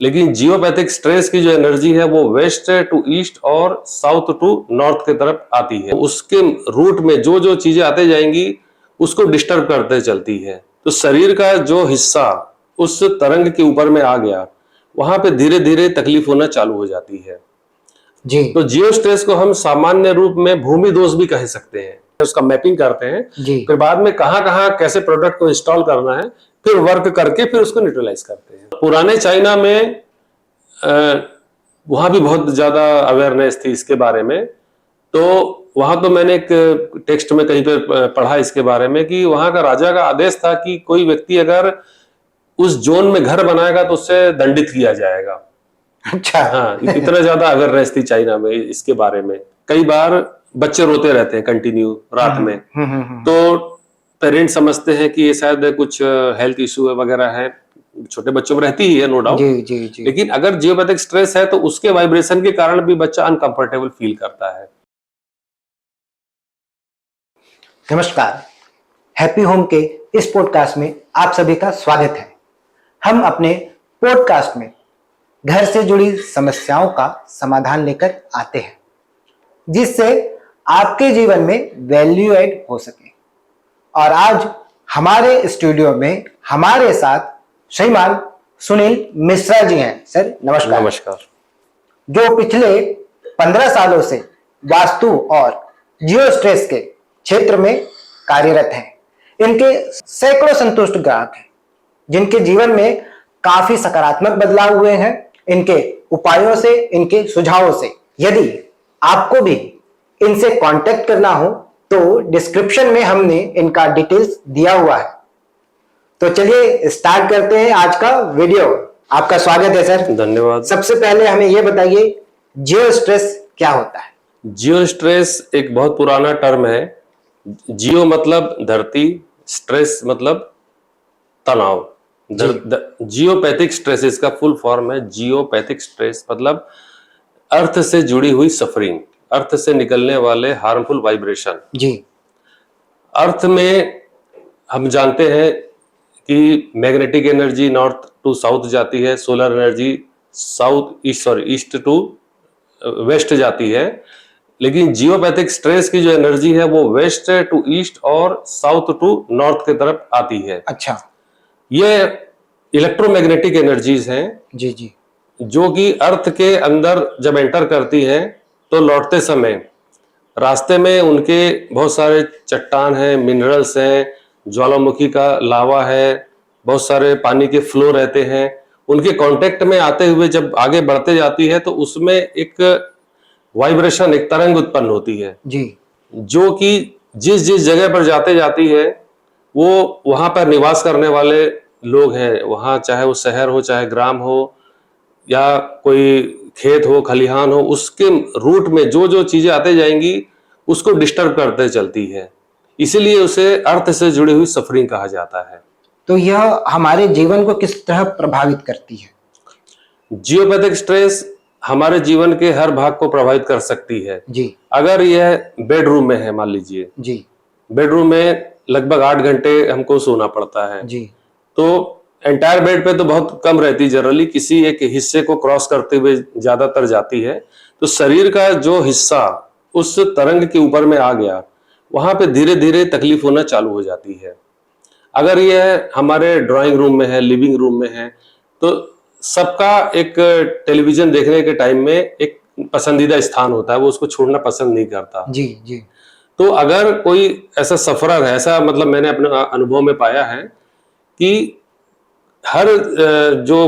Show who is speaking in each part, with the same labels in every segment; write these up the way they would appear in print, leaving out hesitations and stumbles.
Speaker 1: लेकिन geopathic stress की जो एनर्जी है वो वेस्ट टू ईस्ट और साउथ टू नॉर्थ की तरफ आती है। उसके रूट में जो जो चीजें आते जाएंगी उसको डिस्टर्ब करते चलती है। तो शरीर का जो हिस्सा उस तरंग के ऊपर में आ गया, वहां पे धीरे धीरे तकलीफ होना चालू हो जाती है।
Speaker 2: जी
Speaker 1: तो जियो स्ट्रेस को हम सामान्य रूप में भूमि दोष भी कह सकते हैं। उसका मैपिंग करते हैं,
Speaker 2: जी
Speaker 1: फिर बाद में कहाँ कहाँ कैसे प्रोडक्ट को इंस्टॉल करना है, फिर वर्क करके फिर उसको न्यूट्रलाइज करते हैं। पुराने चाइना में वहां भी बहुत ज्यादा अवेयरनेस थी इसके बारे में। तो वहां तो मैंने एक टेक्स्ट में कहीं पे पढ़ा इसके बारे में कि वहां का राजा का आदेश था कि कोई व्यक्ति अगर उस जोन में घर बनाएगा तो उससे दंडित किया जाएगा।
Speaker 2: अच्छा।
Speaker 1: हाँ, इतना ज्यादा अवेयरनेस थी चाइना में इसके बारे में। कई बार बच्चे रोते रहते हैं कंटिन्यू रात में। तो पेरेंट्स समझते हैं कि ये शायद कुछ हेल्थ इशू वगैरह है, छोटे बच्चों में रहती ही है नो डाउट।
Speaker 2: जी जी जी।
Speaker 1: लेकिन अगर जियोपैथिक स्ट्रेस है तो उसके वाइब्रेशन के कारण भी बच्चा अनकंफर्टेबल फील करता है।
Speaker 2: नमस्कार, हैप्पी होम के इस पॉडकास्ट में आप सभी का स्वागत है। हम अपने पॉडकास्ट में घर से जुड़ी समस्याओं का समाधान लेकर आते हैं, जिससे आपके जीवन में वैल्यू ऐड हो सके। और आज हमारे स्टूडियो में हमारे साथ श्रीमान सुनील मिश्रा जी हैं। सर नमस्कार।
Speaker 1: नमस्कार।
Speaker 2: जो पिछले 15 सालों से वास्तु और जियो स्ट्रेस के क्षेत्र में कार्यरत हैं। इनके सैकड़ों संतुष्ट ग्राहक हैं, जिनके जीवन में काफी सकारात्मक बदलाव हुए हैं इनके उपायों से, इनके सुझावों से। यदि आपको भी इनसे कांटेक्ट करना हो तो डिस्क्रिप्शन में हमने इनका डिटेल्स दिया हुआ है। तो चलिए स्टार्ट करते हैं आज का वीडियो। आपका स्वागत है सर।
Speaker 1: धन्यवाद।
Speaker 2: सबसे पहले हमें यह बताइए, जियो स्ट्रेस क्या होता है?
Speaker 1: जियो स्ट्रेस एक बहुत पुराना टर्म है। जियो मतलब धरती, स्ट्रेस मतलब तनाव। जियोपैथिक स्ट्रेस इसका फुल फॉर्म है। जियोपैथिक स्ट्रेस मतलब अर्थ से जुड़ी हुई सफरिंग, अर्थ से निकलने वाले हार्मफुल वाइब्रेशन।
Speaker 2: जी।
Speaker 1: अर्थ में हम जानते हैं कि magnetic energy north to south जाती है, solar energy east to west जाती है। लेकिन जियोपैथिक स्ट्रेस की जो एनर्जी है वो वेस्ट टू ईस्ट और साउथ टू नॉर्थ की तरफ आती है।
Speaker 2: अच्छा।
Speaker 1: ये इलेक्ट्रोमैग्नेटिक एनर्जीज हैं
Speaker 2: जी जी।
Speaker 1: जो कि अर्थ के अंदर जब एंटर करती है तो लौटते समय रास्ते में उनके बहुत सारे चट्टान हैं, मिनरल्स हैं, ज्वालामुखी का लावा है, बहुत सारे पानी के फ्लो रहते हैं। उनके कांटेक्ट में आते हुए जब आगे बढ़ते जाती है तो उसमें एक वाइब्रेशन, एक तरंग उत्पन्न होती है
Speaker 2: जी।
Speaker 1: जो कि जिस जिस जगह पर जाते जाती है वो वहां पर निवास करने वाले लोग हैं, वहां चाहे वो शहर हो चाहे ग्राम हो या कोई खेत हो खलिहान हो, उसके रूट में जो जो चीजें आते जाएंगी उसको डिस्टर्ब करते चलती है। इसीलिए उसे अर्थ से जुड़ी हुई सफरिंग कहा जाता है।
Speaker 2: तो यह हमारे जीवन को किस तरह प्रभावित करती है?
Speaker 1: जियोपैथिक स्ट्रेस हमारे जीवन के हर भाग को प्रभावित कर सकती है।
Speaker 2: जी
Speaker 1: अगर यह बेडरूम में है, मान लीजिए
Speaker 2: जी
Speaker 1: बेडरूम में लगभग 8 घंटे हमको सोना पड़ता है,
Speaker 2: जी।
Speaker 1: तो एंटायर बेड पे तो बहुत कम रहती, जनरली किसी एक हिस्से को क्रॉस करते हुए ज्यादातर जाती है। तो शरीर का जो हिस्सा उस तरंग के ऊपर में आ गया, वहां पे धीरे धीरे तकलीफ होना चालू हो जाती है। अगर यह हमारे ड्राइंग रूम में है, लिविंग रूम में है, तो सबका एक टेलीविजन देखने के टाइम में एक पसंदीदा स्थान होता है, वो उसको छोड़ना पसंद नहीं करता।
Speaker 2: जी जी।
Speaker 1: तो अगर कोई ऐसा सफरर है, ऐसा मतलब मैंने अपने अनुभव में पाया है कि हर जो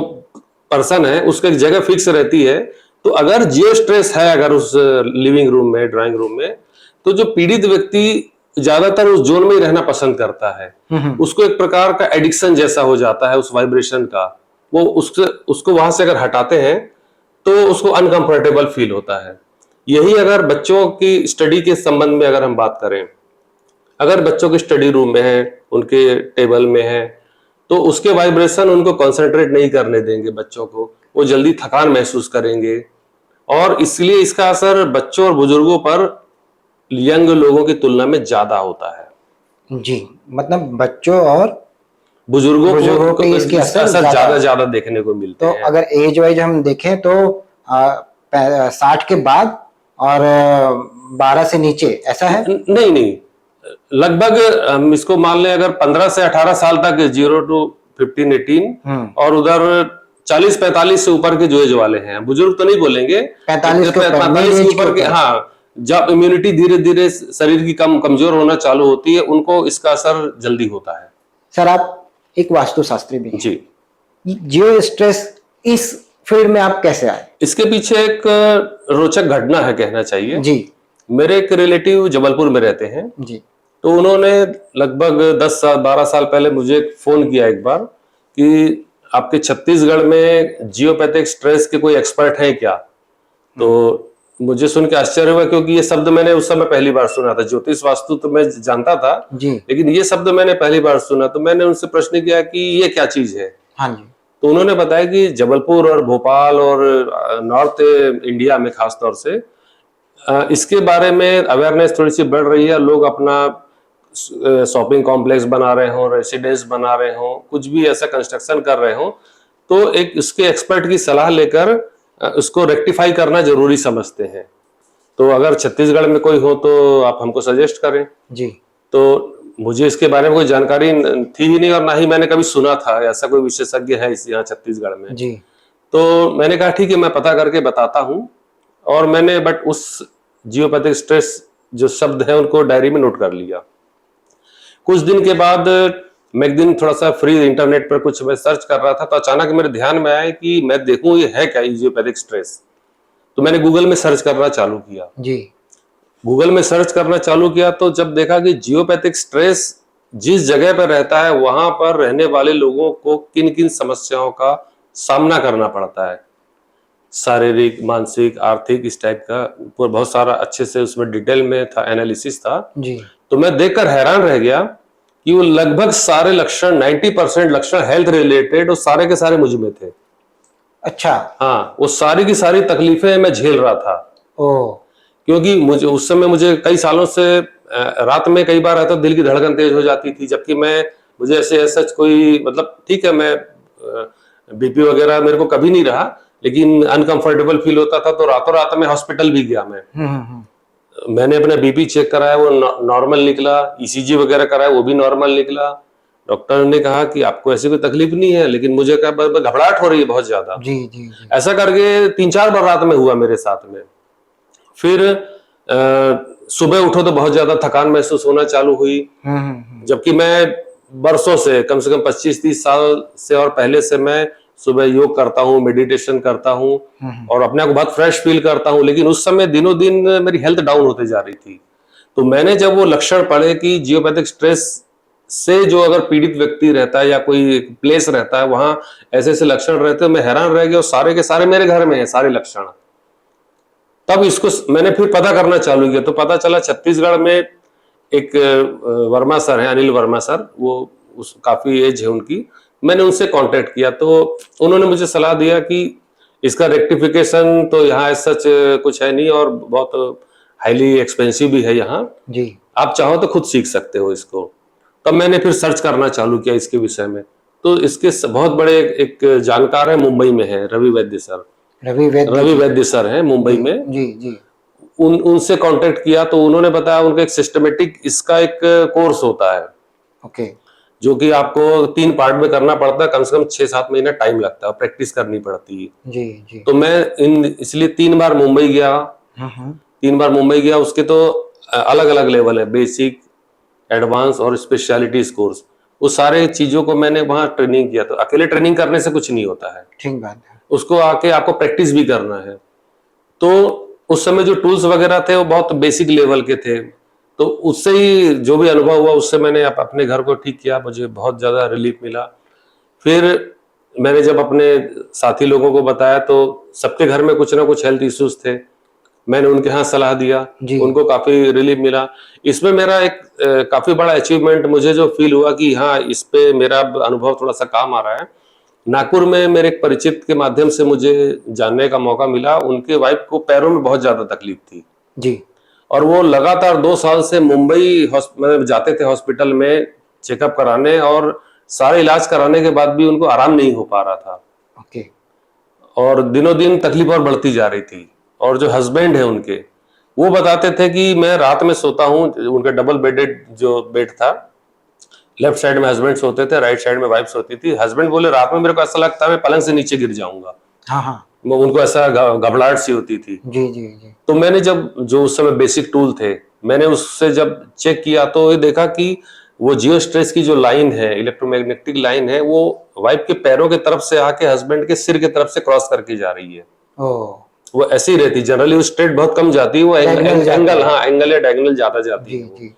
Speaker 1: पर्सन है उसका एक जगह फिक्स रहती है। तो अगर जियो स्ट्रेस है अगर उस लिविंग रूम में, ड्राइंग रूम में, तो जो पीड़ित व्यक्ति ज्यादातर उस जोन में ही रहना पसंद करता है। उसको एक प्रकार का एडिक्शन जैसा हो जाता है उस वाइब्रेशन का। वो उसको वहां से अगर हटाते हैं तो उसको अनकंफर्टेबल फील होता है। यही अगर बच्चों की स्टडी के संबंध में अगर हम बात करें, अगर बच्चों के स्टडी रूम में है, उनके टेबल में है, तो उसके वाइब्रेशन उनको कंसंट्रेट नहीं करने देंगे बच्चों को, वो जल्दी थकान महसूस करेंगे। और इसलिए इसका असर बच्चों और बुजुर्गों पर यंग लोगों की तुलना में ज्यादा होता है।
Speaker 2: जी, मतलब बच्चों और
Speaker 1: बुजुर्गों
Speaker 2: बुजुर्गों
Speaker 1: को
Speaker 2: पे इसकी
Speaker 1: इसका
Speaker 2: असर
Speaker 1: असर
Speaker 2: ज्यादा
Speaker 1: ज्यादा
Speaker 2: है।
Speaker 1: ज्यादा देखने को मिलते
Speaker 2: तो
Speaker 1: हैं।
Speaker 2: अगर एज वाइज हम देखें तो 60 के बाद और 12 से नीचे ऐसा है।
Speaker 1: नहीं नहीं, लगभग हम इसको मान लें, अगर 15 से 18 साल तक 0 to 15 18, और उधर 40 45 से ऊपर के जो एज वाले हैं, बुजुर्ग तो नहीं बोलेंगे,
Speaker 2: 45 के ऊपर,
Speaker 1: 45
Speaker 2: मिड
Speaker 1: के
Speaker 2: एज के
Speaker 1: ऊपर के,
Speaker 2: ऊपर।
Speaker 1: हाँ, जब इम्यूनिटी धीरे धीरे शरीर की कमजोर होना चालू होती है, उनको इसका असर जल्दी होता है।
Speaker 2: सर आप एक वास्तुशास्त्री भी हैं,
Speaker 1: जी।
Speaker 2: जियो स्ट्रेस इस फील्ड में आप कैसे आए।
Speaker 1: इसके पीछे एक रोचक घटना है, कहना चाहिए।
Speaker 2: जी
Speaker 1: मेरे एक रिलेटिव जबलपुर में रहते हैं,
Speaker 2: जी
Speaker 1: तो उन्होंने लगभग 10 साल 12 साल पहले मुझे फोन किया एक बार कि आपके छत्तीसगढ़ में जियोपैथिक स्ट्रेस के कोई एक्सपर्ट हैं क्या। तो मुझे सुन के आश्चर्य हुआ, क्योंकि ये शब्द मैंने उस समय पहली बार सुना था। ज्योतिष वास्तु तो मैं जानता था,
Speaker 2: जी।
Speaker 1: लेकिन ये शब्द मैंने पहली बार सुना। तो मैंने उनसे प्रश्न किया कि ये क्या चीज है।
Speaker 2: हाँ जी।
Speaker 1: तो उन्होंने बताया कि जबलपुर और भोपाल और नॉर्थ इंडिया में खास तौर से इसके बारे में अवेयरनेस थोड़ी सी बढ़ रही है। लोग अपना शॉपिंग कॉम्प्लेक्स बना रहे हो, रेसिडेंस बना रहे हो, कुछ भी ऐसा कंस्ट्रक्शन कर रहे हो, तो एक उसके एक्सपर्ट की सलाह लेकर उसको रेक्टिफाई करना जरूरी समझते हैं। तो अगर छत्तीसगढ़ में कोई हो तो आप हमको सजेस्ट करें।
Speaker 2: जी।
Speaker 1: तो मुझे इसके बारे में कोई जानकारी थी ही नहीं, और ना ही मैंने कभी सुना था ऐसा कोई विशेषज्ञ है इस यहाँ छत्तीसगढ़ में।
Speaker 2: जी।
Speaker 1: तो मैंने कहा ठीक है, मैं पता करके बताता हूँ। और मैंने बट उस जियोपैथिक स्ट्रेस जो शब्द है उनको डायरी में नोट कर लिया। कुछ दिन के बाद मैं एक दिन थोड़ा सा फ्री इंटरनेट पर कुछ मैं सर्च कर रहा था, तो अचानक मेरे ध्यान में आया कि मैं देखूं ये है क्या, जियोपैथिक स्ट्रेस। तो मैंने गूगल में सर्च करना चालू किया।
Speaker 2: जी।
Speaker 1: गूगल में सर्च करना चालू किया तो जब देखा कि जियोपैथिक स्ट्रेस जिस जगह पर रहता है, वहां पर रहने वाले लोगों को किन किन समस्याओं का सामना करना पड़ता है, शारीरिक, मानसिक, आर्थिक, इस टाइप का ऊपर बहुत सारा अच्छे से उसमें डिटेल में था, एनालिसिस था।
Speaker 2: जी।
Speaker 1: तो मैं देखकर हैरान रह गया कि वो लगभग सारे लक्षण, 90% लक्षण हेल्थ रिलेटेड, और सारे के सारे मुझ में थे।
Speaker 2: अच्छा।
Speaker 1: हाँ, वो सारी की सारी तकलीफें मैं झेल रहा था।
Speaker 2: ओ।
Speaker 1: क्योंकि मुझे उस समय, मुझे कई सालों से रात में कई बार आता दिल की धड़कन तेज हो जाती थी, जबकि मुझे ऐसे सच कोई मतलब, ठीक है, मैं बीपी वगैरह मेरे को कभी नहीं रहा, लेकिन अनकंफर्टेबल फील होता था, तो रातों रात में हॉस्पिटल भी गया मैं। मैंने अपना बीपी चेक कराया, वो नॉर्मल निकला। ईसीजी वगैरह कराया, वो भी नॉर्मल निकला। डॉक्टर ने कहा कि आपको ऐसी कोई तकलीफ नहीं है, लेकिन मुझे क्या घबराहट हो रही है बहुत ज्यादा।
Speaker 2: जी जी जी।
Speaker 1: ऐसा करके 3 4 बार रात में हुआ मेरे साथ में। फिर सुबह उठो तो बहुत ज्यादा थकान महसूस होना चालू हुई, जबकि मैं बरसों से, कम 25 30 साल से और पहले से मैं सुबह योग करता हूँ, मेडिटेशन करता हूँ, और अपने आप को बहुत फ्रेश फील करता हूँ। लेकिन उस समय दिनों दिन मेरी हेल्थ डाउन होते जा रही थी। तो मैंने जब वो लक्षण पढ़े कि जियोपैथिक स्ट्रेस से जो अगर पीड़ित व्यक्ति रहता है या कोई प्लेस रहता है, वहां ऐसे ऐसे लक्षण रहते हैं, मैं हैरान रह गया। और सारे के सारे मेरे घर में है, सारे लक्षण। तब इसको मैंने फिर पता करना चालू किया, तो पता चला छत्तीसगढ़ में एक वर्मा सर है, अनिल वर्मा सर, वो काफी एज है उनकी। मैंने उनसे कांटेक्ट किया, तो उन्होंने मुझे सलाह दिया कि इसका रेक्टिफिकेशन तो यहाँ सच कुछ है नहीं, और बहुत हाईली एक्सपेंसिव भी है यहाँ।
Speaker 2: जी।
Speaker 1: आप चाहो तो खुद सीख सकते हो इसको। तब मैंने फिर सर्च करना चालू किया इसके विषय में। तो इसके बहुत बड़े एक जानकार है, मुंबई में है, रवि वैद्य सर।
Speaker 2: रवि
Speaker 1: वैद्य सर हैं मुंबई में।
Speaker 2: जी जी।
Speaker 1: उनसे कांटेक्ट किया, तो उन्होंने बताया उनका एक सिस्टमेटिक इसका एक कोर्स होता है।
Speaker 2: ओके।
Speaker 1: जो कि आपको 3 पार्ट में करना पड़ता है, कम से कम 6 7 महीना टाइम लगता है, प्रैक्टिस करनी पड़ती है।
Speaker 2: जी जी।
Speaker 1: तो मैं इसलिए 3 बार मुंबई गया। 3 बार मुंबई गया। उसके तो अलग अलग लेवल है, बेसिक, एडवांस और स्पेशलिटी कोर्स। उस सारे चीजों को मैंने वहां ट्रेनिंग किया। तो अकेले ट्रेनिंग करने से कुछ नहीं होता है,
Speaker 2: ठीक बात है।
Speaker 1: उसको आके आपको प्रैक्टिस भी करना है। तो उस समय जो टूल्स वगैरह थे वो बहुत बेसिक लेवल के थे। तो उससे ही जो भी अनुभव हुआ, उससे मैंने अपने घर को ठीक किया, मुझे बहुत ज्यादा रिलीफ मिला। फिर मैंने जब अपने साथी लोगों को बताया, तो सबके घर में कुछ ना कुछ हेल्थ इश्यूज थे। मैंने उनके यहाँ सलाह दिया, उनको काफी रिलीफ मिला। इसमें मेरा एक काफी बड़ा अचीवमेंट मुझे जो फील हुआ कि हाँ, इस पे मेरा अनुभव थोड़ा सा काम आ रहा है। नागपुर में मेरे एक परिचित के माध्यम से मुझे जानने का मौका मिला, उनके वाइफ को पैरों में बहुत ज्यादा तकलीफ थी
Speaker 2: जी।
Speaker 1: और वो लगातार 2 साल से मुंबई मतलब जाते थे हॉस्पिटल में चेकअप कराने, और सारे इलाज कराने के बाद भी उनको आराम नहीं हो पा रहा था
Speaker 2: ओके।
Speaker 1: और दिनों दिन तकलीफ और बढ़ती जा रही थी। और जो हस्बैंड है उनके, वो बताते थे कि मैं रात में सोता हूँ, उनका डबल बेडेड जो बेड था, लेफ्ट साइड में हस्बैंड सोते थे, राइट साइड में वाइफ सोती थी। हस्बैंड बोले रात में मेरे को ऐसा लगता है मैं पलंग से नीचे गिर जाऊंगा,
Speaker 2: हाँ हाँ।
Speaker 1: उनको ऐसा घबराहट सी होती थी।
Speaker 2: जी जी जी।
Speaker 1: तो मैंने जब जो उस समय बेसिक टूल थे, मैंने उससे जब चेक किया तो ये देखा कि वो जियो स्ट्रेस की जो लाइन है, इलेक्ट्रोमैग्नेटिक लाइन है, वो वाइफ के पैरों के तरफ से आके हस्बैंड के सिर के तरफ से क्रॉस करके जा रही है।
Speaker 2: ओ।
Speaker 1: वो ऐसी रहती, जनरली वो स्ट्रेट बहुत कम जाती है, वो
Speaker 2: Diagonal जाती
Speaker 1: एंगल,
Speaker 2: है।
Speaker 1: हाँ एंगल या डायगोनल ज्यादा जाती
Speaker 2: जी
Speaker 1: है वो।
Speaker 2: जी।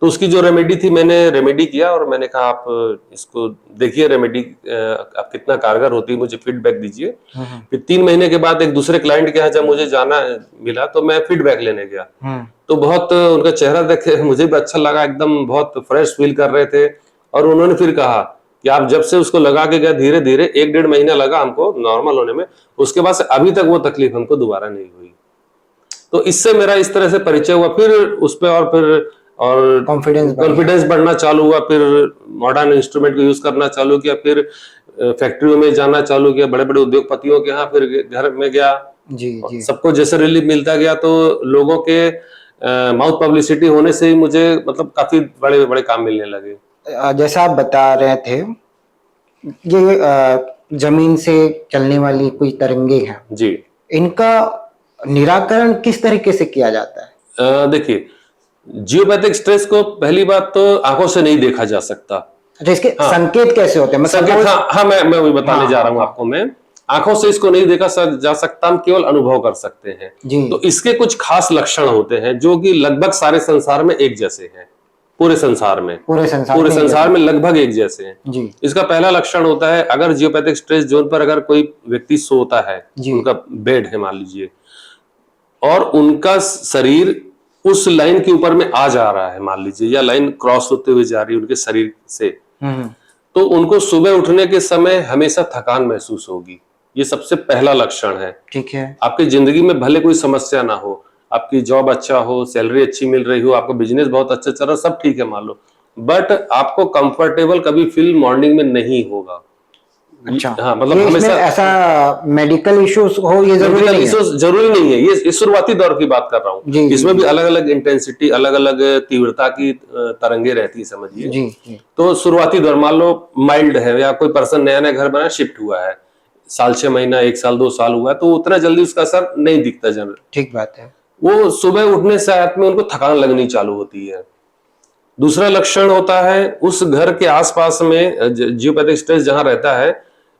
Speaker 1: तो उसकी जो रेमेडी थी, मैंने रेमेडी किया और मैंने कहा आप इसको देखिए रेमेडी आप कितना कारगर होती है, मुझे फीडबैक दीजिए। फिर 3 महीने के बाद एक दूसरे क्लाइंट के यहाँ जब मुझे जाना मिला तो मैं फीडबैक लेने गया, तो बहुत उनका चेहरा देख के मुझे भी अच्छा लगा, एकदम बहुत फ्रेश फील कर रहे थे। और उन्होंने फिर कहा कि आप जब से उसको लगा के गए, धीरे धीरे 1-1.5 महीना लगा हमको नॉर्मल होने में, उसके बाद से अभी तक वो तकलीफ हमको दोबारा नहीं हुई। तो इससे मेरा इस तरह से परिचय हुआ, फिर उस पे और कॉन्फिडेंस बढ़ना चालू हुआ। फिर मॉडर्न इंस्ट्रूमेंट को यूज करना चालू किया, फिर फैक्ट्रियों में जाना चालू किया, बड़े बड़े उद्योगपतियों के यहाँ फिर घर में गया।
Speaker 2: जी जी।
Speaker 1: सबको जैसे रिलीफ मिलता गया तो लोगों के माउथ पब्लिसिटी होने से ही मुझे मतलब काफी बड़े बड़े काम मिलने लगे।
Speaker 2: जैसा आप बता रहे थे, ये जमीन से चलने वाली कोई तरंगे हैं
Speaker 1: जी,
Speaker 2: इनका निराकरण किस तरीके से किया जाता है?
Speaker 1: देखिए, जियोपैथिक स्ट्रेस को पहली बात तो आंखों से नहीं देखा जा सकता।
Speaker 2: अच्छा, इसके
Speaker 1: हाँ,
Speaker 2: संकेत कैसे होते हैं?
Speaker 1: संकेत, हाँ मैं वही बताने जा रहा हूँ आपको। मैं आंखों से इसको नहीं देखा जा सकता, हम केवल अनुभव कर सकते हैं। तो इसके कुछ खास लक्षण होते हैं जो कि लगभग सारे संसार में एक जैसे हैं, पूरे संसार में लगभग एक जैसे हैं जी। इसका पहला लक्षण होता है, अगर जियोपैथिक स्ट्रेस जोन पर अगर कोई व्यक्ति सोता है, उनका बेड है मान लीजिए, और उनका शरीर उस लाइन के ऊपर में आ जा रहा है मान लीजिए, या लाइन क्रॉस होते हुए जा रही है उनके शरीर से, तो उनको सुबह उठने के समय हमेशा थकान महसूस होगी। ये सबसे पहला लक्षण है।
Speaker 2: ठीक है।
Speaker 1: आपकी जिंदगी में भले कोई समस्या ना हो, आपकी जॉब अच्छा हो, सैलरी अच्छी मिल रही हो, आपका बिजनेस बहुत अच्छा चल रहा, सब ठीक है मान लो, बट आपको कंफर्टेबल कभी फील मॉर्निंग में नहीं होगा।
Speaker 2: अच्छा,
Speaker 1: हाँ, मतलब हमेशा
Speaker 2: ऐसा मेडिकल इश्यूज हो ये जरूरी नहीं है।
Speaker 1: जरूरी नहीं है, ये शुरुआती दौर की बात कर रहा हूँ। इसमें भी अलग अलग इंटेंसिटी, अलग अलग तीव्रता की तरंगे रहती है, समझिए जी। तो शुरुआती दौर मान लो माइल्ड है, या कोई पर्सन नया नया घर बना शिफ्ट हुआ है, साल 6 महीना 1 साल 2 साल हुआ है, तो उतना जल्दी उसका असर नहीं दिखता जनरल।
Speaker 2: ठीक बात है।
Speaker 1: वो सुबह उठने से रात में उनको थकान लगनी चालू होती है। दूसरा लक्षण होता है, उस घर के आसपास में जियोपैथिक स्ट्रेस जहां रहता है,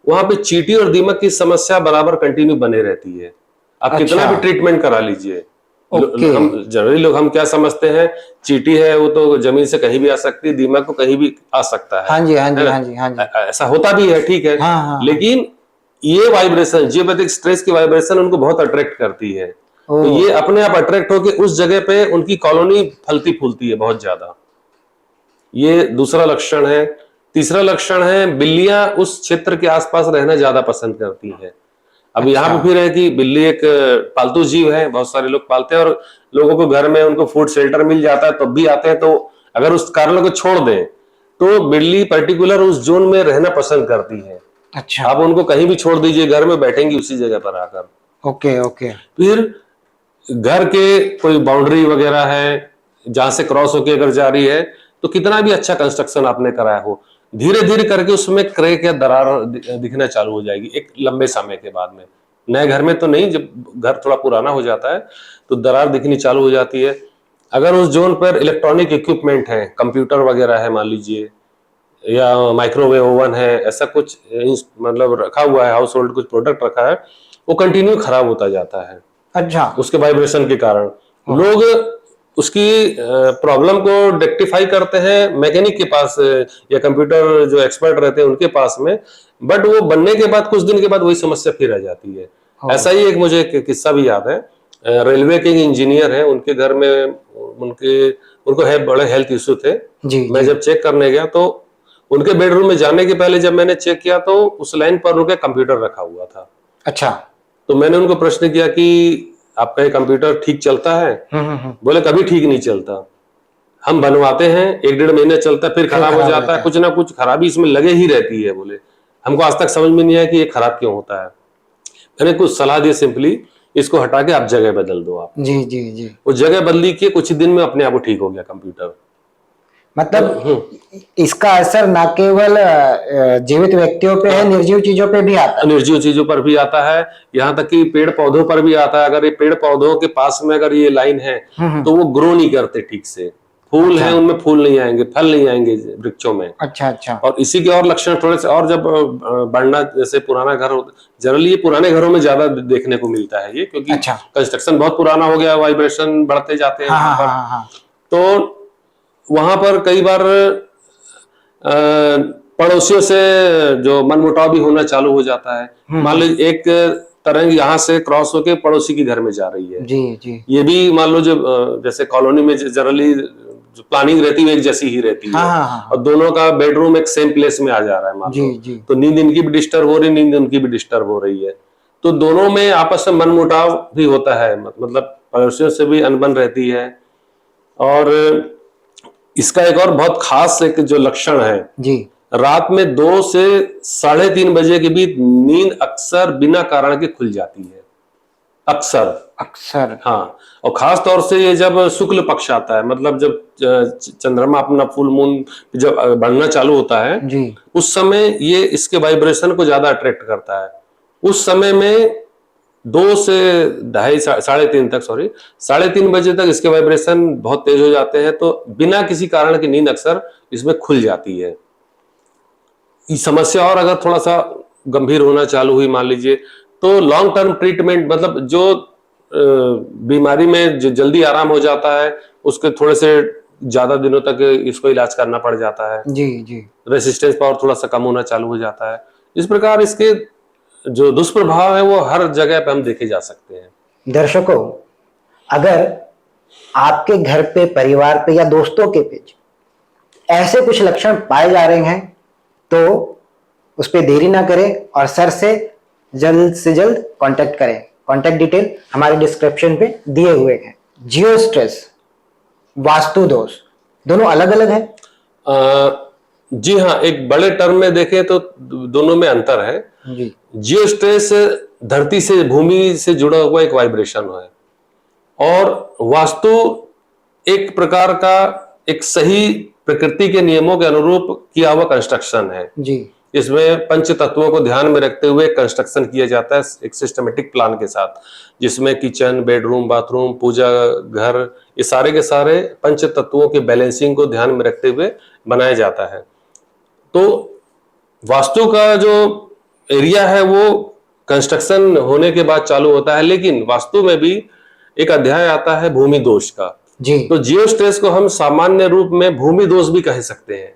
Speaker 1: वहां पे चींटी और दीमक की समस्या बराबर कंटिन्यू बने रहती है। आप कितना भी ट्रीटमेंट करा लीजिए, हम जनरली लोग हम क्या समझते हैं, चींटी है वो तो जमीन से कहीं भी आ सकती है, दीमक को कहीं भी आ सकता है।
Speaker 2: हाँ जी, हाँ जी, हाँ जी, हाँ जी।
Speaker 1: ऐसा होता भी है, ठीक है। लेकिन ये वाइब्रेशन, जियोपैथिक स्ट्रेस की वाइब्रेशन उनको बहुत अट्रैक्ट करती है, तो ये अपने आप अट्रैक्ट होकर उस जगह पे उनकी कॉलोनी फलती फूलती है बहुत ज्यादा। ये दूसरा लक्षण है। तीसरा लक्षण है, बिल्लियां उस क्षेत्र के आसपास रहना ज्यादा पसंद करती हैं। अब यहाँ पे फिर है कि बिल्ली एक पालतू जीव है, बहुत सारे लोग पालते हैं, और लोगों को घर में उनको फूड शेल्टर मिल जाता है तब भी आते हैं। तो अगर उस कारण को छोड़ दें तो बिल्ली पर्टिकुलर उस जोन में रहना पसंद करती है।
Speaker 2: अच्छा,
Speaker 1: आप उनको कहीं भी छोड़ दीजिए, घर में बैठेंगी उसी जगह पर आकर।
Speaker 2: Okay okay.
Speaker 1: फिर घर के कोई बाउंड्री वगैरह है जहां से क्रॉस होके अगर जा रही है, तो कितना भी अच्छा कंस्ट्रक्शन आपने कराया हो, धीरे धीरे करके उसमें क्रैक या दरार दिखना चालू हो जाएगी एक लंबे समय के बाद में। नए घर में तो नहीं, जब घर थोड़ा पुराना हो जाता है तो दरार दिखनी चालू हो जाती है। अगर उस जोन पर इलेक्ट्रॉनिक इक्विपमेंट है, कंप्यूटर वगैरह है मान लीजिए, या माइक्रोवेव ओवन है, ऐसा कुछ मतलब रखा हुआ है, हाउस होल्ड कुछ प्रोडक्ट रखा है, वो कंटिन्यू खराब होता जाता है।
Speaker 2: अच्छा,
Speaker 1: उसके वाइब्रेशन के कारण लोग उसकी प्रॉब्लम को रेक्टिफाई करते हैं मैकेनिक के पास या कंप्यूटर जो एक्सपर्ट रहते हैं उनके पास में, बट वो बनने के बाद कुछ दिन के बाद वही समस्या फिर आ जाती है। ऐसा ही एक मुझे एक किस्सा भी याद है, रेलवे के इंजीनियर हैं, उनके घर में उनको बड़े हेल्थ इश्यू थे। मैं जब चेक करने गया तो उनके बेडरूम में जाने के पहले जब मैंने चेक किया तो उस लाइन पर उनका कंप्यूटर रखा हुआ था।
Speaker 2: अच्छा,
Speaker 1: तो मैंने उनको प्रश्न किया कि आपका ये कंप्यूटर ठीक चलता है? बोले कभी ठीक नहीं चलता। हम बनवाते हैं, 1-1.5 महीने चलता है, फिर खराब हो
Speaker 2: खराब
Speaker 1: जाता
Speaker 2: रहता
Speaker 1: है,
Speaker 2: है।
Speaker 1: कुछ ना कुछ खराबी इसमें लगे ही रहती है। बोले हमको आज तक समझ में नहीं आया कि ये खराब क्यों होता है। मैंने कुछ सलाह दी, सिंपली इसको हटा के आप जगह बदल दो। आप
Speaker 2: जी जी जी।
Speaker 1: वो जगह बदली के कुछ ही दिन में अपने आप वो ठीक हो गया कंप्यूटर।
Speaker 2: मतलब इसका असर ना केवल जीवित व्यक्तियों पे है, निर्जीव चीजों पे भी आता है।
Speaker 1: निर्जीव चीजों पर भी आता है, यहाँ तक कि पेड़ पौधों पर भी आता है। अगर ये पेड़ पौधों के पास में अगर ये लाइन है तो वो ग्रो नहीं करते ठीक से। फूल
Speaker 2: अच्छा।
Speaker 1: है, उनमें फूल नहीं आएंगे, फल नहीं आएंगे वृक्षों में।
Speaker 2: अच्छा अच्छा।
Speaker 1: और इसी के और लक्षण थोड़े से, और जब बढ़ना, जैसे पुराना घर होता, जनरली ये पुराने घरों में ज्यादा देखने को मिलता है ये, क्योंकि
Speaker 2: अच्छा।
Speaker 1: कंस्ट्रक्शन बहुत पुराना हो गया, वाइब्रेशन बढ़ते जाते हैं
Speaker 2: हाँ
Speaker 1: वहां
Speaker 2: हाँ
Speaker 1: पर।
Speaker 2: हाँ हाँ।
Speaker 1: तो वहां पर कई बार पड़ोसियों से जो मनमुटाव भी होना चालू हो जाता है। मान लो एक तरंग यहाँ से क्रॉस होके पड़ोसी के घर में जा रही है,
Speaker 2: जी जी।
Speaker 1: ये भी मान लो जो जैसे कॉलोनी में जनरली जो प्लानिंग रहती है एक जैसी ही रहती
Speaker 2: हाँ
Speaker 1: है,
Speaker 2: हाँ हाँ।
Speaker 1: और दोनों का बेडरूम एक सेम प्लेस में आ जा रहा है मान
Speaker 2: जी
Speaker 1: लो,
Speaker 2: जी।
Speaker 1: तो नींद इनकी भी डिस्टर्ब हो रही है, नींद उनकी भी डिस्टर्ब हो रही है। तो दोनों में आपस में मनमुटाव भी होता है, मतलब पड़ोसियों से भी अनबन रहती है। और इसका एक और बहुत खास एक जो लक्षण है,
Speaker 2: जी।
Speaker 1: रात में 2 से 3:30 बजे के बीच नींद अक्सर बिना कारण के खुल जाती है, अक्सर।
Speaker 2: अक्सर।
Speaker 1: हाँ, और खास तौर से ये जब शुक्ल पक्ष आता है, मतलब जब चंद्रमा अपना फुल मून जब बढ़ना चालू होता है,
Speaker 2: जी।
Speaker 1: उस समय ये इसके वाइब्रेशन को ज्यादा अट्रैक्ट करता है। उस समय में 2 से 3:30 तक, सॉरी 3:30 बजे तक इसके वाइब्रेशन बहुत तेज हो जाते हैं, तो बिना किसी कारण की नींद अक्सर इसमें खुल जाती है। ये समस्या और अगर थोड़ा सा गंभीर होना चालू हुई मान लीजिए, तो लॉन्ग टर्म ट्रीटमेंट, मतलब जो बीमारी में जो जल्दी आराम हो जाता है, उसके थोड़े से ज्यादा दिनों तक इसको इलाज करना पड़ जाता है।
Speaker 2: जी जी।
Speaker 1: रेसिस्टेंस पावर थोड़ा सा कम होना चालू हो जाता है। इस प्रकार इसके जो दुष्प्रभाव है वो हर जगह पे हम देखे जा सकते हैं।
Speaker 2: दर्शकों, अगर आपके घर पे, परिवार पे या दोस्तों के बीच ऐसे कुछ लक्षण पाए जा रहे हैं तो उस पर देरी ना करें और सर से जल्द कांटेक्ट करें। कांटेक्ट डिटेल हमारे डिस्क्रिप्शन पे दिए हुए हैं। जियो स्ट्रेस, वास्तु दोष दोनों अलग अलग है?
Speaker 1: जी हाँ, एक बड़े टर्म में देखें तो दोनों में अंतर है।
Speaker 2: जी।
Speaker 1: जियो स्ट्रेस धरती से, भूमि से जुड़ा हुआ एक वाइब्रेशन है, और वास्तु एक प्रकार का एक सही प्रकृति के नियमों के अनुरूप किया हुआ कंस्ट्रक्शन है।
Speaker 2: जी।
Speaker 1: इसमें पंच तत्वों को ध्यान में रखते हुए कंस्ट्रक्शन किया जाता है एक सिस्टमेटिक प्लान के साथ, जिसमें किचन, बेडरूम, बाथरूम, पूजा घर, ये सारे के सारे पंच तत्वों के बैलेंसिंग को ध्यान में रखते हुए बनाया जाता है। तो वास्तु का जो एरिया है वो कंस्ट्रक्शन होने के बाद चालू होता है, लेकिन वास्तु में भी एक अध्याय आता है भूमि दोष का।
Speaker 2: जी
Speaker 1: तो जियो स्ट्रेस को हम सामान्य रूप में भूमि दोष भी कह सकते हैं,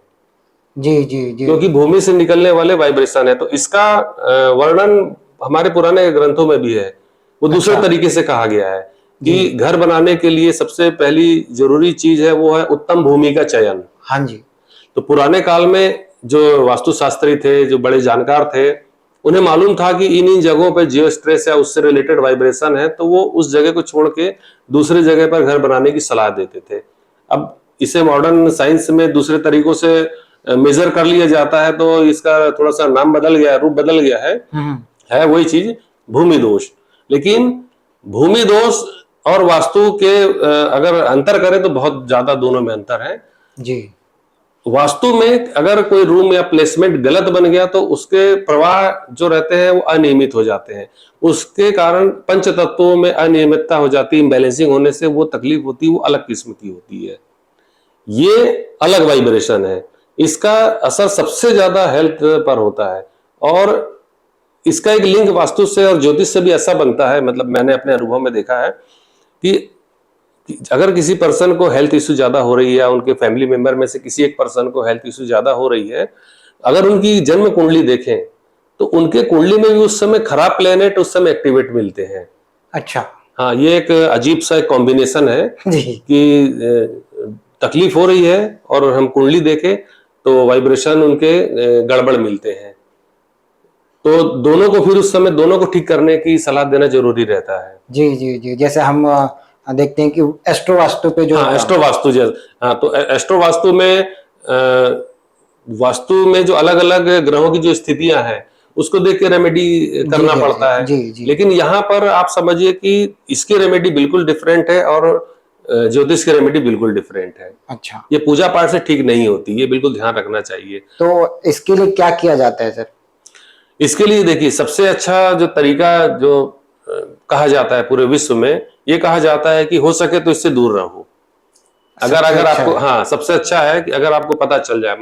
Speaker 2: जी जी जी।
Speaker 1: क्योंकि भूमि से निकलने वाले वाइब्रेशन है। तो इसका वर्णन हमारे पुराने ग्रंथों में भी है। वो दूसरे
Speaker 2: अच्छा।
Speaker 1: तरीके से कहा गया है कि घर बनाने के लिए सबसे पहली जरूरी चीज है वो है उत्तम भूमि का चयन।
Speaker 2: हाँ जी।
Speaker 1: तो पुराने काल में जो वास्तुशास्त्री थे, जो बड़े जानकार थे, उन्हें मालूम था कि इन जगहों पर जियो स्ट्रेस या उससे रिलेटेड वाइब्रेशन है, तो वो उस जगह को छोड़ के दूसरे जगह पर घर बनाने की सलाह देते थे। अब इसे मॉडर्न साइंस में दूसरे तरीकों से मेजर कर लिया जाता है, तो इसका थोड़ा सा नाम बदल गया, रूप बदल गया है वही चीज भूमि दोष। लेकिन भूमि दोष और वास्तु के अगर अंतर करें तो बहुत ज्यादा दोनों में अंतर है।
Speaker 2: जी।
Speaker 1: वास्तु में अगर कोई रूम या प्लेसमेंट गलत बन गया तो उसके प्रवाह जो रहते हैं वो अनियमित हो जाते हैं। उसके कारण पंच तत्वों में अनियमितता हो जाती है, इम्बैलेंसिंग होने से वो तकलीफ होती है, वो अलग किस्म की होती है। ये अलग वाइब्रेशन है। इसका असर सबसे ज्यादा हेल्थ पर होता है, और इसका एक लिंक वास्तु से और ज्योतिष से भी ऐसा बनता है, मतलब मैंने अपने अनुभव में देखा है कि अगर किसी पर्सन को हेल्थ इश्यू ज्यादा हो रही है, या उनके फैमिली मेंबर में से किसी एक पर्सन को हेल्थ इश्यू ज्यादा हो रही है, अगर उनकी जन्म कुंडली देखें तो उनके कुंडली में भी उस समय खराब प्लेनेट उस समय एक्टिवेट मिलते हैं।
Speaker 2: अच्छा।
Speaker 1: हाँ, ये एक अजीब सा एक कॉम्बिनेशन है
Speaker 2: जी।
Speaker 1: कि तकलीफ हो रही है और हम कुंडली देखें तो वाइब्रेशन उनके गड़बड़ मिलते हैं। तो दोनों को फिर उस समय दोनों को ठीक करने की सलाह देना जरूरी रहता है।
Speaker 2: जी जी जी। जैसे हम देखते हैं कि एस्ट्रो वास्तु पे जो
Speaker 1: हाँ, एस्ट्रो वास्तु हाँ, तो एस्ट्रो वास्तु में वास्तु में जो अलग अलग ग्रहों की जो स्थितियां हैं उसको देख के रेमेडी करना
Speaker 2: जी
Speaker 1: पड़ता है।
Speaker 2: जी।
Speaker 1: लेकिन यहाँ पर आप समझिए कि इसकी रेमेडी बिल्कुल डिफरेंट है और ज्योतिष की रेमेडी बिल्कुल डिफरेंट है।
Speaker 2: अच्छा,
Speaker 1: ये पूजा पाठ से ठीक नहीं होती, ये बिल्कुल ध्यान रखना चाहिए।
Speaker 2: तो इसके लिए क्या किया जाता है सर?
Speaker 1: इसके लिए देखिए, सबसे अच्छा जो तरीका जो कहा जाता है पूरे विश्व में, ये कहा जाता है कि हो सके तो इससे दूर रहो। अगर
Speaker 2: सबसे
Speaker 1: अगर
Speaker 2: अच्छा
Speaker 1: आपको,
Speaker 2: है।
Speaker 1: हाँ, सबसे अच्छा है कि अगर आपको पता चल जाए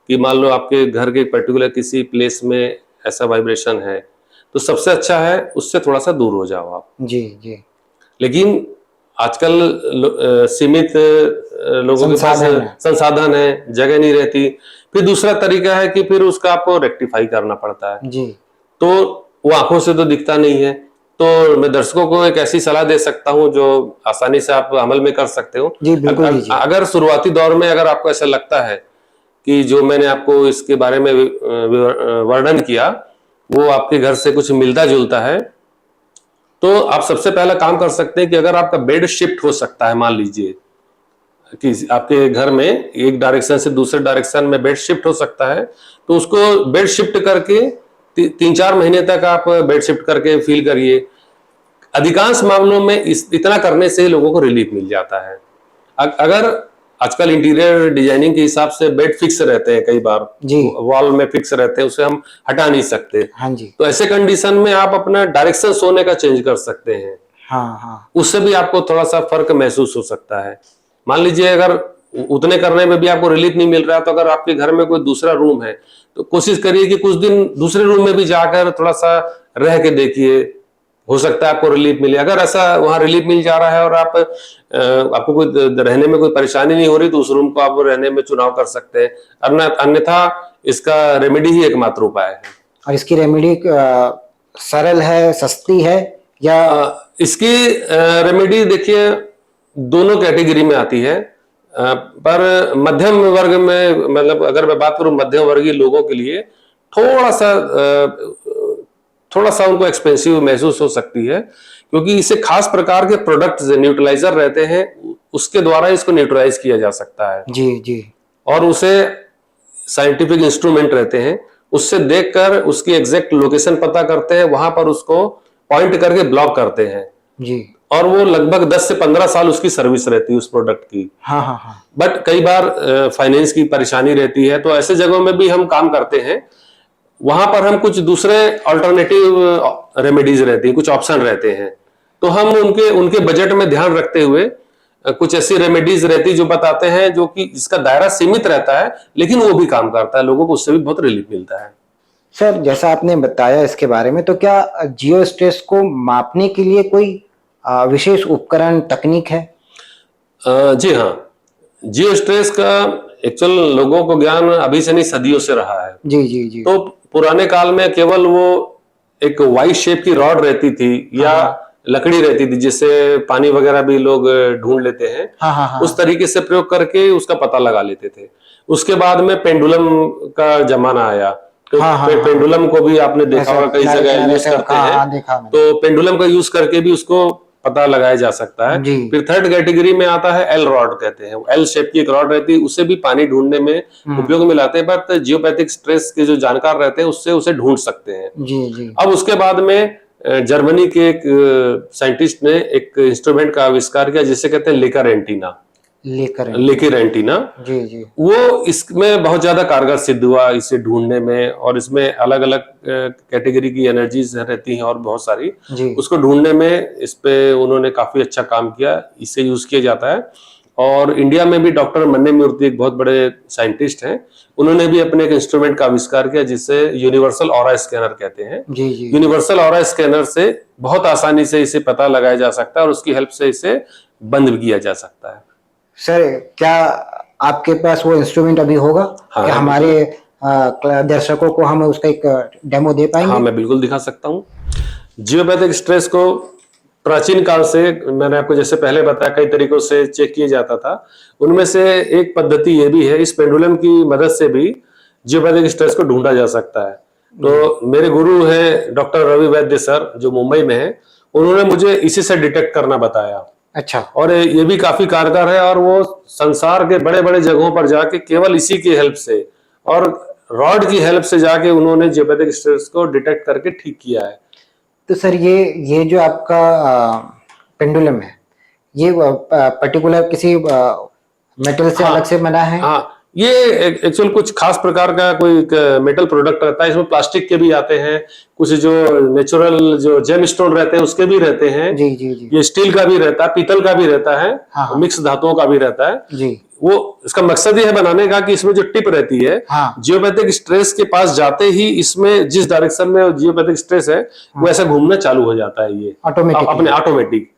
Speaker 1: कि मान लो आपके घर के पर्टिकुलर किसी प्लेस में ऐसा वाइब्रेशन है, तो सबसे अच्छा है उससे थोड़ा सा दूर हो जाओ आप।
Speaker 2: जी जी।
Speaker 1: लेकिन आजकल सीमित लोगों के पास संसाधन है, जगह नहीं रहती। फिर दूसरा तरीका है कि फिर उसका आपको रेक्टिफाई करना पड़ता है।
Speaker 2: जी।
Speaker 1: तो वो आंखों से तो दिखता नहीं है, तो मैं दर्शकों को एक ऐसी सलाह दे सकता हूं जो आसानी से आप अमल में कर सकते हो।
Speaker 2: जी बिल्कुल दीजिए।
Speaker 1: अगर शुरुआती दौर में अगर आपको ऐसा लगता है कि जो मैंने आपको इसके बारे में वर्णन किया वो आपके घर से कुछ मिलता जुलता है, तो आप सबसे पहला काम कर सकते हैं कि अगर आपका बेड शिफ्ट हो सकता है, मान लीजिए कि आपके घर में एक डायरेक्शन से दूसरे डायरेक्शन में बेड शिफ्ट हो सकता है, तो उसको बेड शिफ्ट करके 3-4 महीने तक आप बेड शिफ्ट करके फील करिए। अधिकांश मामलों में इतना करने से लोगों को रिलीफ मिल जाता है। अगर आजकल इंटीरियर डिजाइनिंग के हिसाब से बेड फिक्स रहते हैं, कई बार
Speaker 2: जी।
Speaker 1: वॉल में फिक्स रहते हैं, उसे हम हटा नहीं सकते।
Speaker 2: हाँ जी।
Speaker 1: तो ऐसे कंडीशन में आप अपना डायरेक्शन सोने का चेंज कर सकते हैं।
Speaker 2: हाँ हाँ।
Speaker 1: उससे भी आपको थोड़ा सा फर्क महसूस हो सकता है। मान लीजिए अगर उतने करने में भी आपको रिलीफ नहीं मिल रहा है, तो अगर आपके घर में कोई दूसरा रूम है तो कोशिश करिए कि कुछ दिन दूसरे रूम में भी जाकर थोड़ा सा रह के देखिए, हो सकता है आपको रिलीफ मिले। अगर ऐसा वहां रिलीफ मिल जा रहा है और आपको कोई रहने में कोई परेशानी नहीं हो रही, तो उस रूम को आप रहने में चुनाव कर सकते हैं। अन्यथा इसका रेमेडी ही एकमात्र उपाय है।
Speaker 2: और इसकी रेमेडी सरल है, सस्ती है या?
Speaker 1: इसकी रेमेडी देखिए दोनों कैटेगरी में आती है, पर मध्यम वर्ग में, मतलब अगर मैं बात करूं मध्यम वर्गीय लोगों के लिए थोड़ा सा उनको एक्सपेंसिव महसूस हो सकती है, क्योंकि इसे खास प्रकार के प्रोडक्ट्स न्यूट्रलाइजर रहते हैं, उसके द्वारा इसको न्यूट्रलाइज किया जा सकता है।
Speaker 2: जी जी।
Speaker 1: और उसे साइंटिफिक इंस्ट्रूमेंट रहते हैं, उससे देखकर उसकी एग्जैक्ट लोकेशन पता करते हैं, वहां पर उसको पॉइंट करके ब्लॉक करते हैं
Speaker 2: जी।
Speaker 1: और वो लगभग 10 से 15 साल उसकी सर्विस रहती है उस प्रोडक्ट की।
Speaker 2: हाँ हाँ हाँ।
Speaker 1: बट कई बार फाइनेंस की परेशानी रहती है, तो ऐसे जगहों में भी हम काम करते हैं। वहां पर हम कुछ दूसरे अल्टरनेटिव रेमेडीज रहती हैं, कुछ ऑप्शन रहते हैं, तो हम उनके बजट में ध्यान रखते हुए कुछ ऐसी रेमेडीज रहती जो बताते हैं, जो कि जिसका दायरा सीमित रहता है लेकिन वो भी काम करता है, लोगों को उससे भी बहुत रिलीफ मिलता है।
Speaker 2: सर, जैसा आपने बताया इसके बारे में, तो क्या जियो स्ट्रेस को मापने के लिए कोई विशेष उपकरण, तकनीक है?
Speaker 1: जी हाँ, जियो स्ट्रेस का एक्चुअल लोगों को ज्ञान अभी से नहीं, सदियों से रहा है।
Speaker 2: जी जी जी।
Speaker 1: तो पुराने काल में केवल वो एक वाई शेप की रॉड रहती थी या लकड़ी रहती थी, जिससे पानी वगैरह भी लोग ढूंढ लेते हैं।
Speaker 2: हाँ हाँ हाँ।
Speaker 1: उस तरीके से प्रयोग करके उसका पता लगा लेते थे। उसके बाद में पेंडुलम का जमाना आया, तो पेंडुलम को भी आपने देखा होगा, कई जगह यूज करते हैं। तो पेंडुलम का यूज करके भी उसको पता लगाया जा सकता है। फिर थर्ड कैटेगरी में आता है एल रॉड, कहते हैं, एल शेप की एक रॉड रहती है, उससे भी पानी ढूंढने में उपयोग में लाते हैं, बट जियोपैथिक स्ट्रेस के जो जानकार रहते हैं उससे उसे ढूंढ सकते हैं।
Speaker 2: जी जी।
Speaker 1: अब उसके बाद में जर्मनी के एक साइंटिस्ट ने एक इंस्ट्रूमेंट का आविष्कार किया जिसे कहते हैं लेकर एंटीना। लेकर एंटीना
Speaker 2: जी जी।
Speaker 1: वो इसमें बहुत ज्यादा कारगर सिद्ध हुआ इसे ढूंढने में, और इसमें अलग अलग कैटेगरी की एनर्जीज रहती हैं और बहुत सारी, उसको ढूंढने में इस पे उन्होंने काफी अच्छा काम किया, इसे यूज किया जाता है। और इंडिया में भी डॉक्टर मन्ने मूर्ति एक बहुत बड़े साइंटिस्ट हैं, उन्होंने भी अपने एक इंस्ट्रूमेंट का आविष्कार किया जिसे यूनिवर्सल ऑरा स्कैनर कहते हैं।
Speaker 2: जी जी।
Speaker 1: यूनिवर्सल ऑरा स्कैनर से बहुत आसानी से इसे पता लगाया जा सकता है और उसकी हेल्प से इसे बंद भी किया जा सकता है।
Speaker 2: सर, क्या आपके पास वो इंस्ट्रूमेंट अभी होगा?
Speaker 1: हाँ,
Speaker 2: क्या हमारे दर्शकों को हम उसका एक डेमो दे पाएंगे?
Speaker 1: हाँ, मैं बिल्कुल दिखा सकता हूँ। जियोपैथिक स्ट्रेस को प्राचीन काल से, मैंने आपको जैसे पहले बताया, कई तरीकों से चेक किया जाता था। उनमें से एक पद्धति ये भी है, इस पेंडुलम की मदद से भी जियोपैथिक स्ट्रेस को ढूंढा जा सकता है। तो मेरे गुरु हैं डॉक्टर रवि वैद्य सर, जो मुंबई में है, उन्होंने मुझे इसी से डिटेक्ट करना बताया।
Speaker 2: अच्छा।
Speaker 1: और ये भी काफी कारगर है, और वो संसार के बड़े बड़े जगहों पर जाके केवल इसी की हेल्प से और रॉड की हेल्प से जाके उन्होंने जियोपैथिक स्ट्रेस को डिटेक्ट करके ठीक किया है।
Speaker 2: तो सर ये जो आपका पेंडुलम है, ये पर्टिकुलर किसी मेटल से
Speaker 1: हाँ,
Speaker 2: अलग से बना है?
Speaker 1: हाँ, ये एक्चुअल कुछ खास प्रकार का कोई मेटल प्रोडक्ट रहता है। इसमें प्लास्टिक के भी आते हैं, कुछ जो नेचुरल जो जेम स्टोन रहते हैं उसके भी रहते हैं,
Speaker 2: जी जी जी।
Speaker 1: ये स्टील का भी रहता है, पीतल का भी रहता है,
Speaker 2: हाँ हाँ।
Speaker 1: मिक्स धातुओं का भी रहता है।
Speaker 2: जी।
Speaker 1: वो इसका मकसद ये है बनाने का कि इसमें जो टिप रहती है,
Speaker 2: हाँ।
Speaker 1: जियोपैथिक स्ट्रेस के पास जाते ही इसमें जिस डायरेक्शन में जियोपैथिक स्ट्रेस है वो ऐसा घूमना चालू हो जाता है, ये
Speaker 2: ऑटोमेटिक
Speaker 1: अपने ऑटोमेटिक।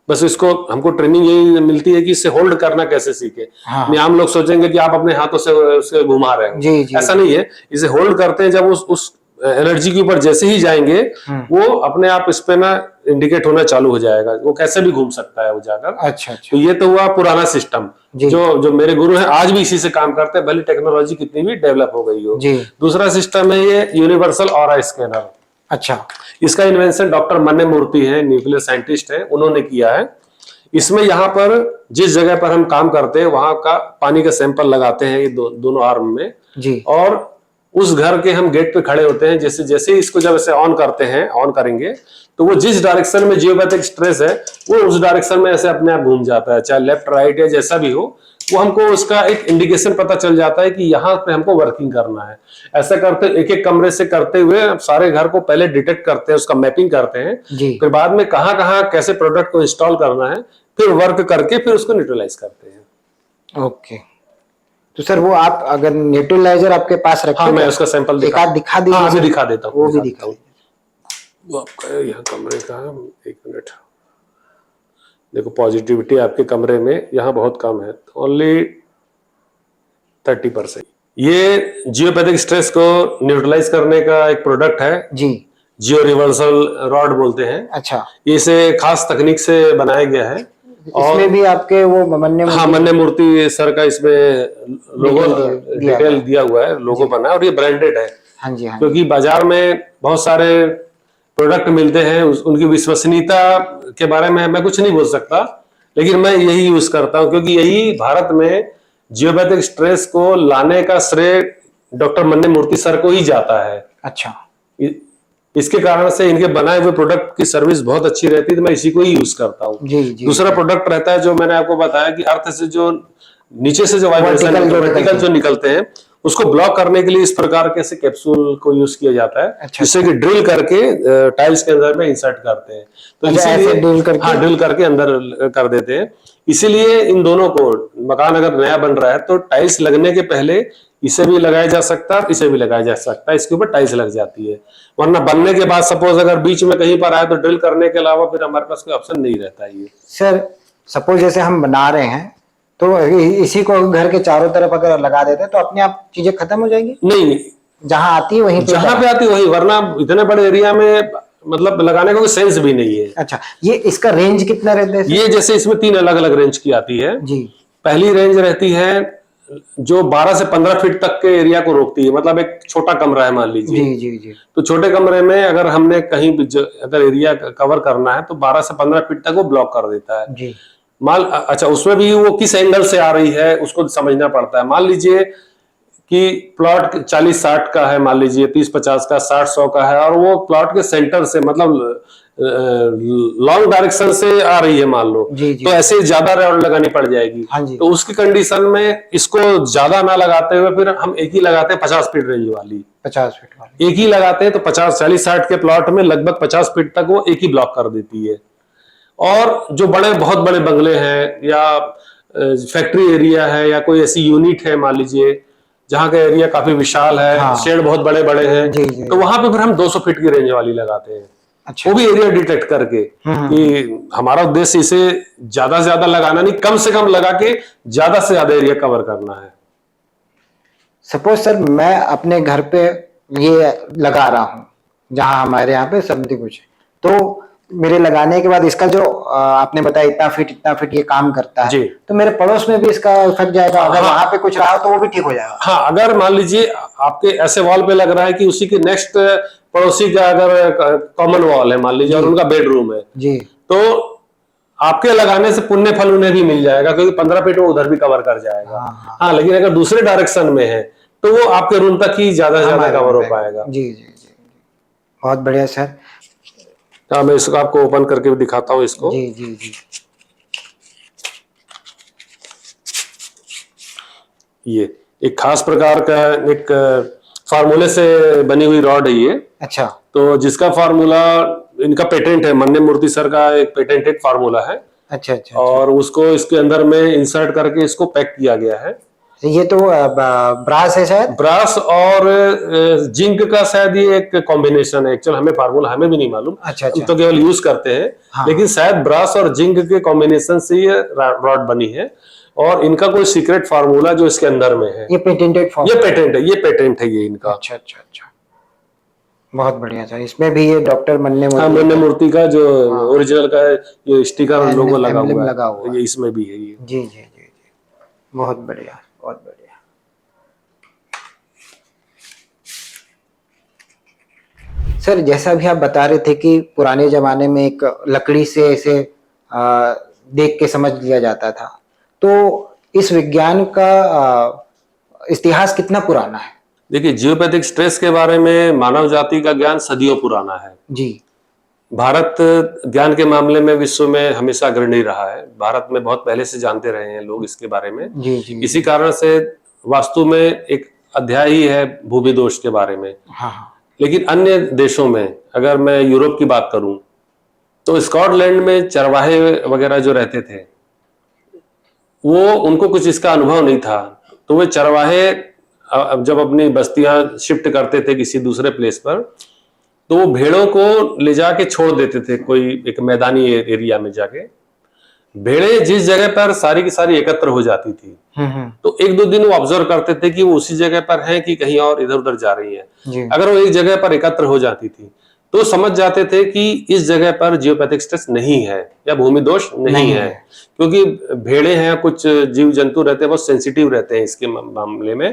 Speaker 1: बस इसको हमको ट्रेनिंग यही मिलती है कि इससे होल्ड करना कैसे सीखे।
Speaker 2: हाँ।
Speaker 1: नहीं, आम लोग सोचेंगे कि आप अपने हाथों से उसे घुमा रहे हो,
Speaker 2: जी जी।
Speaker 1: ऐसा नहीं है। इसे होल्ड करते हैं, जब उस एनर्जी के ऊपर जैसे ही जाएंगे वो अपने आप इस पे ना इंडिकेट होना चालू हो जाएगा, वो कैसे भी घूम सकता है वो जाकर।
Speaker 2: अच्छा अच्छा।
Speaker 1: तो ये तो हुआ पुराना सिस्टम, जो मेरे गुरु हैं आज भी इसी से काम करते हैं, भले टेक्नोलॉजी कितनी भी डेवलप हो गई हो।
Speaker 2: जी।
Speaker 1: दूसरा सिस्टम है ये यूनिवर्सल ऑरा स्कैनर।
Speaker 2: अच्छा।
Speaker 1: इसका इन्वेंशन डॉक्टर मन्ने मूर्ति है, न्यूक्लियर साइंटिस्ट है, उन्होंने किया है। इसमें यहाँ पर जिस जगह पर हम काम करते हैं वहां का पानी का सैंपल लगाते हैं ये दोनों आर्म में
Speaker 2: जी।
Speaker 1: और उस घर के हम गेट पे खड़े होते हैं, जैसे जैसे इसको जब ऐसे ऑन करते हैं, ऑन करेंगे तो वो जिस डायरेक्शन में जियोपैथिक स्ट्रेस है वो उस डायरेक्शन में ऐसे अपने आप घूम जाता है, चाहे लेफ्ट राइट या जैसा भी हो। वो हमको उसका एक इंडिकेशन पता चल जाता है कि यहाँ पे हमको वर्किंग करना है। ऐसा करते एक एक कमरे से करते हुए सारे घर को पहले डिटेक्ट करते हैं, उसका मैपिंग करते हैं, फिर बाद में कहाँ कहाँ कैसे प्रोडक्ट को इंस्टॉल करना है, फिर वर्क करके फिर उसको न्यूट्रलाइज करते हैं।
Speaker 2: ओके। तो सर वो आप अगर न्यूट्रलाइजर आपके पास रखें,
Speaker 1: हाँ, मैं उसका सैंपल
Speaker 2: दिखा दीजिए।
Speaker 1: हाँ, अभी दिखा देता हूँ,
Speaker 2: वो भी दिखा दीजिए।
Speaker 1: वो आपका यहाँ कमरे का, एक मिनट देखो, पॉजिटिविटी आपके कमरे में यहाँ बहुत कम है, ओनली 30%। ये जियोपैथिक स्ट्रेस को न्यूट्रलाइज करने का एक प्रोडक्ट है
Speaker 2: जी,
Speaker 1: जियो रिवर्सल रॉड बोलते हैं।
Speaker 2: अच्छा।
Speaker 1: इसे खास तकनीक से बनाया गया है।
Speaker 2: इसमें भी आपके वो
Speaker 1: मन्ने मूर्ति सर का इसमें लोगो डिटेल दिया हुआ है, लोगो बना है, और ये ब्रांडेड है।
Speaker 2: हाँ जी, हाँ।
Speaker 1: क्योंकि बाजार में बहुत सारे प्रोडक्ट मिलते हैं, उनकी विश्वसनीयता के बारे में मैं कुछ नहीं बोल सकता, लेकिन मैं यही यूज करता हूं क्योंकि यही भारत में जियोपैथिक स्ट्रेस को लाने का श्रेय डॉक्टर मन्ने मूर्ति सर को ही जाता है।
Speaker 2: अच्छा।
Speaker 1: इसके कारण से इनके बनाए हुए प्रोडक्ट की सर्विस बहुत अच्छी रहती है, तो मैं इसी को ही यूज करता हूँ।
Speaker 2: जी जी।
Speaker 1: दूसरा प्रोडक्ट रहता है जो मैंने आपको बताया कि अर्थ से जो नीचे से जो वाइब्रेशन वर्टिकल जो निकलते हैं उसको ब्लॉक करने के लिए इस प्रकार के कैप्सूल को यूज किया जाता है। अच्छा, जिससे कि ड्रिल करके टाइल्स के अंदर में इंसर्ट करते हैं, तो इसीलिए ड्रिल करके अंदर कर देते हैं। इसीलिए इन दोनों को, मकान अगर नया बन रहा है तो टाइल्स लगने के पहले इसे भी लगाया जा सकता है, इसे भी लगाया जा सकता है, इसके ऊपर टाइल्स लग जाती है। वरना बनने के बाद सपोज अगर बीच में कहीं पर आए तो ड्रिल करने के अलावा फिर हमारे पास कोई ऑप्शन नहीं रहता है। ये
Speaker 2: सर सपोज जैसे हम बना रहे हैं तो इसी को घर के चारों तरफ अगर लगा देते हैं तो अपने आप चीजें खत्म हो जाएंगी? नहीं, जहां आती है वहीं पे,
Speaker 1: जहां पे आती है वही, वरना इतने बड़े एरिया में मतलब लगाने का कोई सेंस भी नहीं है।
Speaker 2: अच्छा, ये इसका रेंज कितना रहता है?
Speaker 1: ये जैसे इसमें 3 अलग अलग रेंज की आती है जी। पहली रेंज रहती है जो 12 से 15 फीट तक के एरिया को रोकती है, मतलब एक छोटा कमरा है मान लीजिए
Speaker 2: जी जी जी,
Speaker 1: तो छोटे कमरे में अगर हमने कहीं अगर एरिया कवर करना है तो 12 से 15 फीट तक वो ब्लॉक कर देता है जी। अच्छा, उसमें भी वो किस एंगल से आ रही है उसको समझना पड़ता है। मान लीजिए कि प्लॉट 40-60 का है, मान लीजिए 30-50 का, 60-100 का है, और वो प्लॉट के सेंटर से मतलब लॉन्ग डायरेक्शन से आ रही है मान लो जी जी, तो ऐसे ज्यादा रॉड लगानी पड़ जाएगी। हाँ जी। तो उसकी कंडीशन में इसको ज्यादा ना लगाते हुए फिर हम एक ही लगाते हैं 50 फीट रेंज वाली, 50 फीट वाली एक ही लगाते हैं, तो 40-60 के प्लॉट में लगभग 50 फीट तक वो एक ही ब्लॉक कर देती है। और जो बहुत बड़े बंगले हैं या फैक्ट्री एरिया है या कोई ऐसी यूनिट है मान लीजिए जहाँ का एरिया काफी विशाल है, हाँ, शेड बहुत बड़े बड़े हैं जी जी, तो वहां पे फिर हम 200 फीट की रेंज वाली लगाते हैं। अच्छा। वो भी एरिया डिटेक्ट करके कि हमारा उद्देश्य इसे ज्यादा से ज्यादा लगाना नहीं, कम से कम लगा के ज्यादा से ज्यादा एरिया कवर करना है।
Speaker 2: सपोज सर मैं अपने घर पे ये लगा रहा हूँ जहां हमारे यहाँ पे सब कुछ, तो मेरे लगाने के बाद इसका जो आपने बताया इतना फीट ये काम करता है जी, तो मेरे पड़ोस में भी इसका इफेक्ट जाएगा? अगर वहां पे कुछ रहा तो वो भी ठीक हो जाएगा? हाँ, अगर मान लीजिए आपके ऐसे वॉल पे लग रहा है कि उसी के नेक्स्ट पड़ोसी का अगर कॉमन वॉल है मान लीजिए और उनका बेडरूम है जी, तो
Speaker 1: आपके लगाने से पुण्य फल उन्हें भी मिल जाएगा, क्योंकि 15 फीट वो उधर भी कवर कर जाएगा।
Speaker 2: हाँ।
Speaker 1: हाँ, लेकिन अगर दूसरे डायरेक्शन में है तो वो आपके रूम तक ही ज्यादा से ज्यादा
Speaker 2: हमारे
Speaker 1: कवर हो
Speaker 2: में।
Speaker 1: पाएगा।
Speaker 2: जी जी जी, बहुत बढ़िया सर।
Speaker 1: हाँ, मैं इसको आपको ओपन करके भी दिखाता हूँ इसको।
Speaker 2: जी जी जी,
Speaker 1: ये एक खास प्रकार का एक फार्मूले से बनी हुई रॉड है ये।
Speaker 2: अच्छा
Speaker 1: तो जिसका फार्मूला इनका पेटेंट है, मन्ने मूर्ति सर का एक पेटेंटेड फार्मूला है,
Speaker 2: अच्छा अच्छा।
Speaker 1: और उसको इसके अंदर में इंसर्ट करके इसको पैक किया गया है।
Speaker 2: ये तो ब्रास है शायद।
Speaker 1: ब्रास और जिंक का शायद ये एक कॉम्बिनेशन है। एक्चुअल हमें फार्मूला हमें भी नहीं मालूम,
Speaker 2: अच्छा
Speaker 1: हम
Speaker 2: अच्छा।
Speaker 1: तो केवल यूज करते हैं।
Speaker 2: हाँ।
Speaker 1: लेकिन शायद ब्रास और जिंक के कॉम्बिनेशन से ये रॉड बनी है, और इनका कोई सीक्रेट फार्मूला जो इसके अंदर में है,
Speaker 2: ये पेटेंटेड फॉर्म।
Speaker 1: ये पेटेंट है, ये पेटेंट है ये इनका।
Speaker 2: अच्छा अच्छा अच्छा, बहुत बढ़िया सर। इसमें भी ये डॉक्टर मन्ने
Speaker 1: हाँ,
Speaker 2: मूर्ति
Speaker 1: मन्ने मूर्ति का जो
Speaker 2: हाँ।
Speaker 1: ओरिजिनल का है, ये स्टिकर लोगो लगा
Speaker 2: एम्ब्लेम
Speaker 1: हुआ
Speaker 2: लगा हुआ
Speaker 1: है, ये इसमें भी है ये।
Speaker 2: जी जी जी जी, बहुत बढ़िया बहुत बढ़िया। सर जैसा भी आप बता रहे थे कि पुराने जमाने में एक लकड़ी से ऐसे देख के समझ लिया जाता था, तो इस विज्ञान का इतिहास कितना पुराना है?
Speaker 1: देखिए, जियोपैथिक स्ट्रेस के बारे में मानव जाति का ज्ञान सदियों पुराना है।
Speaker 2: जी।
Speaker 1: भारत ज्ञान के मामले में विश्व में हमेशा अग्रणी रहा है। भारत में बहुत पहले से जानते रहे हैं लोग इसके बारे में।
Speaker 2: जी जी।
Speaker 1: इसी कारण से वास्तु में एक अध्याय ही है भूमि दोष के बारे में।
Speaker 2: हाँ हाँ।
Speaker 1: लेकिन अन्य देशों में, अगर मैं यूरोप की बात करूं, तो स्कॉटलैंड में चरवाहे वगैरह जो रहते थे, वो उनको कुछ इसका अनुभव नहीं था। तो वे चरवाहे जब अपनी बस्तियां शिफ्ट करते थे किसी दूसरे प्लेस पर, तो वो भेड़ों को ले जाके छोड़ देते थे कोई एक मैदानी एरिया में जाके। भेड़ें जिस जगह पर सारी की सारी एकत्र हो जाती थी, तो एक दो दिन वो ऑब्जर्व करते थे कि वो उसी जगह पर हैं कि कहीं और इधर उधर जा रही हैं। अगर वो एक जगह पर एकत्र हो जाती थी तो समझ जाते थे कि इस जगह पर जियोपैथिक स्ट्रेस नहीं है या भूमि दोष नहीं है, क्योंकि भेड़े हैं, कुछ जीव जंतु रहते हैं, बहुत सेंसिटिव रहते हैं इसके मामले में।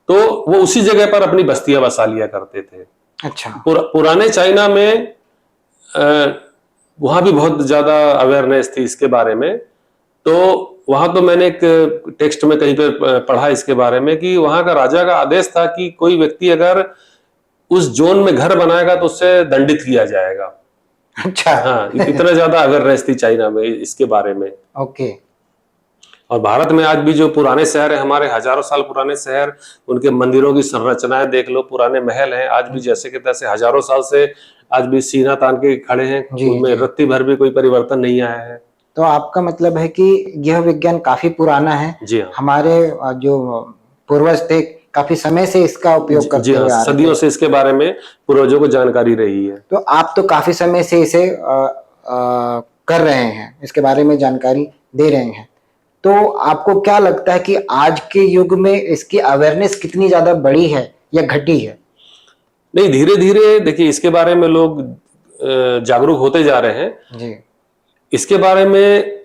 Speaker 1: तो वो उसी जगह पर अपनी बस्तियां बसा लिया करते थे।
Speaker 2: अच्छा।
Speaker 1: पुराने चाइना में वहां भी बहुत ज्यादा अवेयरनेस थी इसके बारे में। तो वहां तो मैंने एक टेक्स्ट में कहीं पे पढ़ा इसके बारे में कि वहां का राजा का आदेश था कि कोई व्यक्ति अगर उस जोन में घर बनाएगा तो उससे दंडित किया जाएगा।
Speaker 2: अच्छा।
Speaker 1: हाँ, इतना ज्यादा अवेयरनेस थी चाइना में इसके बारे में।
Speaker 2: ओके।
Speaker 1: और भारत में आज भी जो पुराने शहर है, हमारे हजारों साल पुराने शहर, उनके मंदिरों की संरचनाएं देख लो, पुराने महल हैं, आज भी जैसे के तैसे हजारों साल से आज भी सीना तान के खड़े हैं, उनमें रत्ती भर भी कोई परिवर्तन नहीं आया है।
Speaker 2: तो आपका मतलब है कि यह विज्ञान काफी पुराना है।
Speaker 1: जी हाँ।
Speaker 2: हमारे जो पूर्वज थे काफी समय से इसका उपयोग करते हुए आ रहे थे।
Speaker 1: सदियों से इसके बारे में पूर्वजों को जानकारी रही है।
Speaker 2: तो आप तो काफी समय से इसे कर रहे हैं, इसके बारे में जानकारी दे रहे हैं, तो आपको क्या लगता है कि आज के युग में इसकी अवेयरनेस कितनी ज्यादा बढ़ी है या घटी है?
Speaker 1: नहीं, धीरे धीरे देखिए इसके बारे में लोग जागरूक होते जा रहे हैं
Speaker 2: जी।
Speaker 1: इसके बारे में।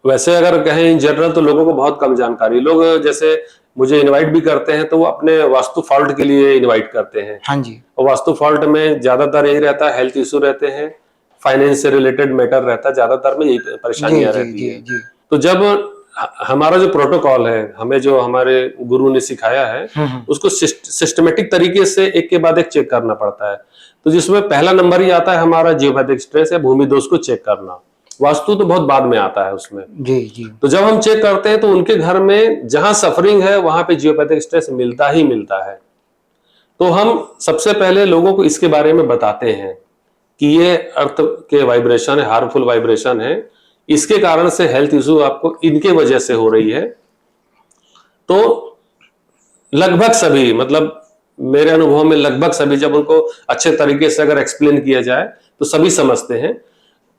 Speaker 1: वैसे अगर कहें इन जनरल तो लोगों को बहुत कम जानकारी। लोग जैसे मुझे इनवाइट भी करते हैं तो वो अपने वास्तु फॉल्ट के लिए इनवाइट करते हैं।
Speaker 2: हाँ जी।
Speaker 1: और वास्तु फॉल्ट में ज्यादातर यही रहता है, हेल्थ इशू रहते हैं, फाइनेंस से रिलेटेड मैटर रहता है, ज्यादातर में यही परेशानियां रहती है। तो जब हमारा जो प्रोटोकॉल है, हमें जो हमारे गुरु ने सिखाया है, उसको सिस्टमेटिक तरीके से एक के बाद एक चेक करना पड़ता है। तो जिसमें पहला नंबर ही आता है हमारा जियोपैथिक स्ट्रेस या भूमि दोष को चेक करना। वास्तु तो बहुत बाद में आता है उसमें।
Speaker 2: जी जी।
Speaker 1: तो जब हम चेक करते हैं तो उनके घर में जहां सफरिंग है वहां पे जियोपैथिक स्ट्रेस मिलता ही मिलता है। तो हम सबसे पहले लोगों को इसके बारे में बताते हैं कि ये अर्थ के वाइब्रेशन है, हार्मफुल वाइब्रेशन है, इसके कारण से हेल्थ इशू आपको इनके वजह से हो रही है। तो लगभग सभी, मतलब मेरे अनुभव में लगभग सभी, जब उनको अच्छे तरीके से अगर एक्सप्लेन किया जाए तो सभी समझते हैं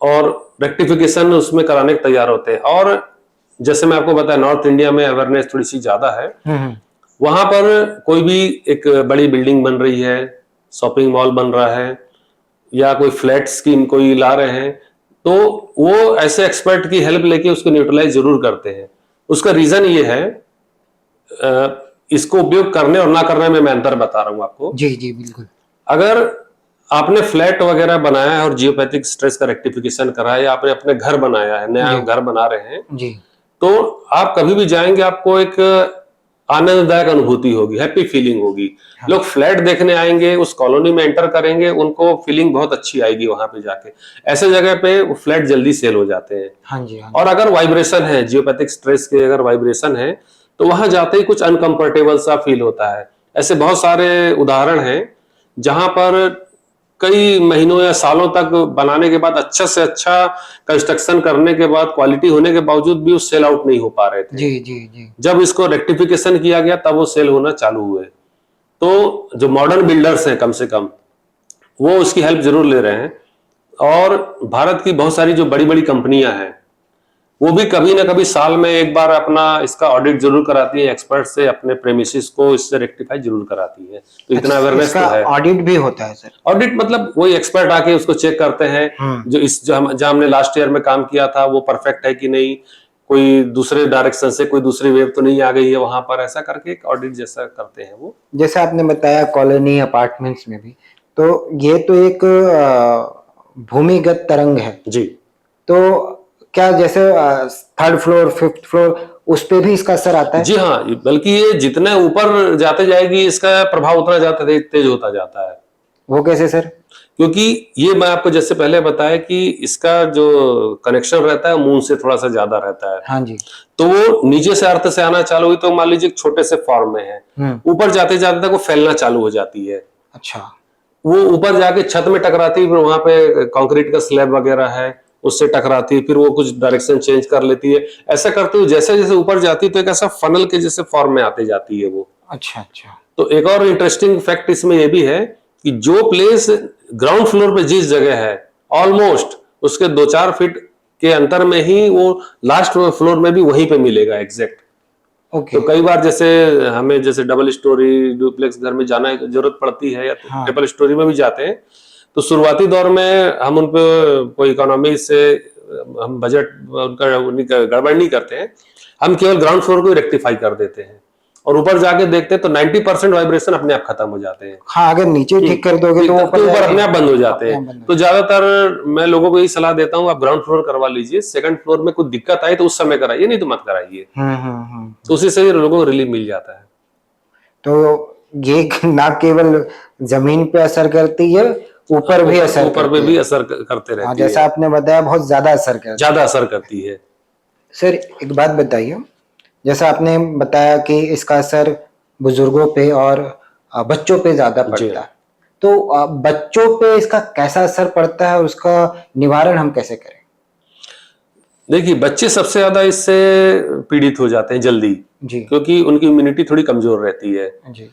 Speaker 1: और रेक्टिफिकेशन उसमें कराने के तैयार होते हैं। और जैसे मैं आपको बताया, नॉर्थ इंडिया में अवेयरनेस थोड़ी सी ज्यादा है। वहां पर कोई भी एक बड़ी बिल्डिंग बन रही है, शॉपिंग मॉल बन रहा है, या कोई फ्लैट स्कीम कोई ला रहे हैं, तो वो ऐसे एक्सपर्ट की हेल्प लेके उसको न्यूट्रलाइज जरूर करते हैं। उसका रीजन ये है, इसको उपयोग करने और ना करने में मैं अंतर बता रहा हूं आपको।
Speaker 2: जी जी बिल्कुल।
Speaker 1: अगर आपने फ्लैट वगैरह बनाया है और जियोपैथिक स्ट्रेस का रेक्टिफिकेशन करा है, या आपने अपने घर बनाया है, नया
Speaker 2: जी
Speaker 1: घर बना रहे हैं,
Speaker 2: जी
Speaker 1: तो आप कभी भी जाएंगे आपको एक आनंददायक अनुभूति होगी, हैप्पी फीलिंग होगी।
Speaker 2: हाँ
Speaker 1: लोग फ्लैट देखने आएंगे, उस कॉलोनी में एंटर करेंगे, उनको फीलिंग बहुत अच्छी आएगी वहां पे जाके। ऐसे जगह पे वो फ्लैट जल्दी सेल हो जाते हैं।
Speaker 2: हाँ जी हाँ
Speaker 1: और अगर वाइब्रेशन है, जियोपैथिक स्ट्रेस के अगर वाइब्रेशन है, तो वहां जाते ही कुछ अनकंफर्टेबल सा फील होता है। ऐसे बहुत सारे उदाहरण हैं जहां पर कई महीनों या सालों तक बनाने के बाद, अच्छा से अच्छा कंस्ट्रक्शन करने के बाद, क्वालिटी होने के बावजूद भी वो सेल आउट नहीं हो पा रहे थे।
Speaker 2: जी जी जी
Speaker 1: जब इसको रेक्टिफिकेशन किया गया तब वो सेल होना चालू हुए। तो जो मॉडर्न बिल्डर्स हैं, कम से कम वो उसकी हेल्प जरूर ले रहे हैं। और भारत की बहुत सारी जो बड़ी बड़ी कंपनियां हैं, वो भी कभी ना कभी साल में एक बार अपना इसका ऑडिट जरूर कराती है, एक्सपर्ट से अपने प्रेमिसिस को इससे रेक्टिफाई जरूर कराती है। तो इतना
Speaker 2: अच्छा,
Speaker 1: अवेयरनेस
Speaker 2: इसका
Speaker 1: तो है।
Speaker 2: ऑडिट भी होता है सर?
Speaker 1: ऑडिट मतलब वही एक्सपर्ट आके उसको चेक करते हैं, जो इस जहां हमने लास्ट ईयर में काम किया था वो परफेक्ट है कि नहीं, कोई दूसरे डायरेक्शन से कोई दूसरी वेव तो नहीं आ गई है वहां पर, ऐसा करके एक ऑडिट जैसा करते हैं वो।
Speaker 2: जैसे आपने बताया कॉलोनी अपार्टमेंट्स में भी, तो ये तो एक भूमिगत तरंग है।
Speaker 1: जी
Speaker 2: तो क्या जैसे थर्ड फ्लोर फिफ्थ फ्लोर उस पे भी इसका असर आता है?
Speaker 1: जी हाँ, बल्कि ये जितने ऊपर जाते जाएगी इसका प्रभाव उतना जाता तेज होता जाता है।
Speaker 2: वो कैसे सर?
Speaker 1: क्योंकि ये मैं आपको जैसे पहले बताया कि इसका जो कनेक्शन रहता है मून से थोड़ा सा ज्यादा रहता है।
Speaker 2: हाँ जी।
Speaker 1: तो वो नीचे से अर्थ से आना चालू हुई, तो मान लीजिए एक छोटे से फॉर्म में है, ऊपर जाते जाते तक वो फैलना चालू हो जाती है।
Speaker 2: अच्छा।
Speaker 1: वो ऊपर जाके छत में टकराती है, फिर वहां पे कंक्रीट का स्लैब वगैरह है उससे टकराती है, फिर वो कुछ डायरेक्शन चेंज कर लेती है। ऐसा करते हुए जैसे जैसे ऊपर जाती है तो एक ऐसा फनल के जैसे फॉर्म में आते जाती है वो।
Speaker 2: अच्छा अच्छा।
Speaker 1: तो एक और इंटरेस्टिंग फैक्ट इसमें ये भी है कि जो प्लेस ग्राउंड फ्लोर पे जिस जगह है, ऑलमोस्ट उसके 2-4 फीट के अंतर में ही वो लास्ट फ्लोर में भी वहीं पे मिलेगा एग्जैक्ट।
Speaker 2: ओके।
Speaker 1: तो कई बार जैसे हमें जैसे डबल स्टोरी डुप्लेक्स घर में जाना जरूरत पड़ती है, या
Speaker 2: हाँ।
Speaker 1: ट्रिपल स्टोरी में भी जाते हैं, तो शुरुआती दौर में हम उन पे कोई इकोनॉमी से हम बजट उनका गड़बड़ नहीं करते हैं, हम केवल ग्राउंड फ्लोर को रेक्टिफाई कर देते हैं और ऊपर जाके देखते हैं तो 90% वाइब्रेशन अपने आप खत्म हो जाते हैं।
Speaker 2: हाँ, अगर नीचे ठीक कर दोगे तो
Speaker 1: ऊपर अपने आप बंद हो जाते हैं। तो ज्यादातर मैं लोगों को यही सलाह देता हूँ, आप ग्राउंड फ्लोर करवा लीजिए, सेकंड फ्लोर में कुछ दिक्कत आई तो उस समय कराइए, नहीं तो मत कराइए। तो उसी से लोगों को रिलीफ मिल जाता है।
Speaker 2: तो ये ना केवल जमीन पे असर करती है, ऊपर भी असर
Speaker 1: करते रहती है।
Speaker 2: जैसा आपने बताया बहुत ज्यादा असर
Speaker 1: करती है।
Speaker 2: सर एक बात बताइए, जैसा आपने बताया कि इसका असर बुजुर्गों पे और बच्चों पे ज्यादा पड़ता है, तो बच्चों पे इसका कैसा असर पड़ता है और उसका निवारण हम कैसे करें?
Speaker 1: देखिए, बच्चे सबसे ज्यादा इससे पीड़ित हो जाते हैं जल्दी
Speaker 2: जी।
Speaker 1: क्योंकि उनकी इम्यूनिटी थोड़ी कमजोर रहती है
Speaker 2: जी।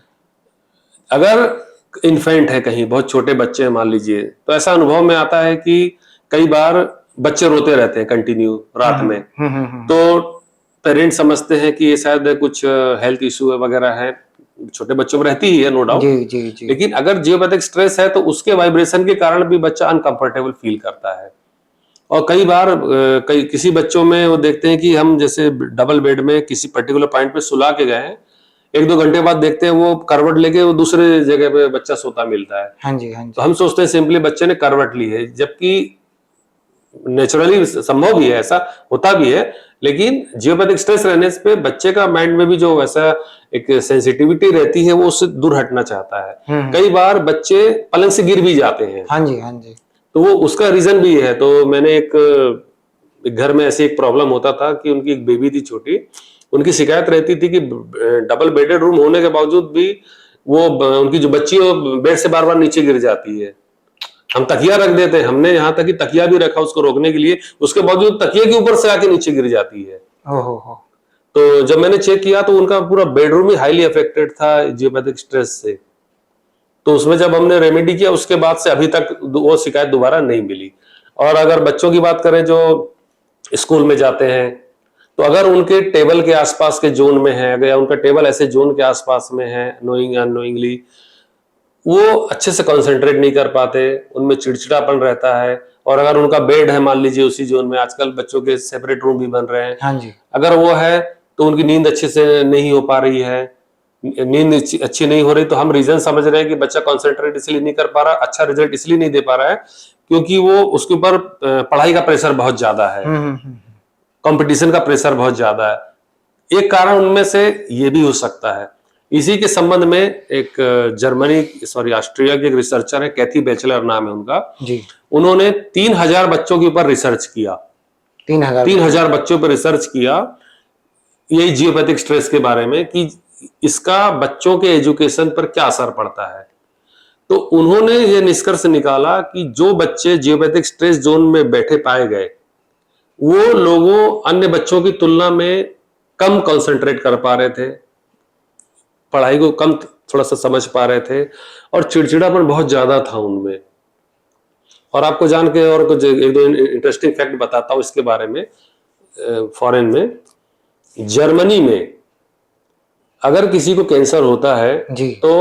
Speaker 1: अगर इन्फेंट है, कहीं बहुत छोटे बच्चे हैं मान लीजिए, तो ऐसा अनुभव में आता है कि कई बार बच्चे रोते रहते हैं कंटिन्यू रात में। तो पेरेंट्स समझते हैं कि ये शायद कुछ हेल्थ इश्यू वगैरह है, छोटे बच्चों में रहती ही है नो डाउट।
Speaker 2: जी जी जी।
Speaker 1: लेकिन अगर जियोपैथिक स्ट्रेस है तो उसके वाइब्रेशन के कारण भी बच्चा अनकंफर्टेबल फील करता है। और कई बार किसी बच्चों में वो देखते हैं कि हम जैसे डबल बेड में किसी पर्टिकुलर पॉइंट पे सुला के गए हैं, 1-2 घंटे बाद देखते हैं वो करवट लेके वो दूसरे जगह पे बच्चा सोता मिलता है।
Speaker 2: हाँ जी हाँ जी।
Speaker 1: तो हम सोचते हैं सिंपली बच्चे ने करवट ली है, जबकि नेचुरली संभव भी है, ऐसा होता भी है। लेकिन जियोपैथिक स्ट्रेस रहने पे बच्चे का माइंड में भी जो वैसा एक सेंसिटिविटी रहती है वो उससे दूर हटना चाहता है। कई बार बच्चे पलंग से गिर भी जाते हैं।
Speaker 2: हाँ जी हाँ जी।
Speaker 1: तो वो उसका रीजन भी है। तो मैंने एक घर में ऐसी एक प्रॉब्लम होता था कि उनकी एक बेबी थी छोटी, उनकी शिकायत रहती थी कि डबल बेडेड रूम होने के बावजूद भी वो उनकी जो बच्ची है वो बेड से बार बार नीचे गिर जाती है। हम तकिया रख देते हैं, हमने यहाँ तक कि तकिया भी रखा उसको रोकने के लिए, उसके बावजूद तकिया के ऊपर से आके नीचे गिर जाती है।
Speaker 2: ओहो।
Speaker 1: तो जब मैंने चेक किया तो उनका पूरा बेडरूम ही हाईली अफेक्टेड था जियोपैथिक स्ट्रेस से। तो उसमें जब हमने रेमेडी किया उसके बाद से अभी तक वो शिकायत दोबारा नहीं मिली। और अगर बच्चों की बात करें जो स्कूल में जाते हैं, तो अगर उनके टेबल के आसपास के जोन में है, अगर उनका टेबल ऐसे जोन के आसपास में है, नोइंग अननोइंगली वो अच्छे से कंसंट्रेट नहीं कर पाते, उनमें चिड़चिड़ापन रहता है। और अगर उनका बेड है मान लीजिए उसी जोन में, आजकल बच्चों के सेपरेट रूम भी बन रहे हैं,
Speaker 2: हाँ जी।
Speaker 1: अगर वो है तो उनकी नींद अच्छे से नहीं हो पा रही है, नींद अच्छी नहीं हो रही, तो हम रीजन समझ रहे हैं कि बच्चा कॉन्सेंट्रेट इसलिए नहीं कर पा रहा, अच्छा रिजल्ट इसलिए नहीं दे पा रहा है क्योंकि वो उसके ऊपर पढ़ाई का प्रेशर बहुत ज्यादा है, कंपटीशन का प्रेशर बहुत ज्यादा है। एक कारण उनमें से ये भी हो सकता है। इसी के संबंध में एक ऑस्ट्रिया के एक रिसर्चर है, कैथी बैचलर नाम है उनका
Speaker 2: जी।
Speaker 1: उन्होंने 3000 बच्चों के ऊपर रिसर्च किया। 3000 बच्चों पर रिसर्च किया यही जियोपैथिक स्ट्रेस के बारे में कि इसका बच्चों के एजुकेशन पर क्या असर पड़ता है। तो उन्होंने ये निष्कर्ष निकाला कि जो बच्चे जियोपैथिक स्ट्रेस जोन में बैठे पाए गए वो लोगों अन्य बच्चों की तुलना में कम कंसंट्रेट कर पा रहे थे, पढ़ाई को कम थोड़ा सा समझ पा रहे थे और चिड़चिड़ापन बहुत ज्यादा था उनमें। और आपको जान के और कुछ एक दो इंटरेस्टिंग फैक्ट बताता हूं इसके बारे में। फॉरेन में, जर्मनी में अगर किसी को कैंसर होता है
Speaker 2: जी।
Speaker 1: तो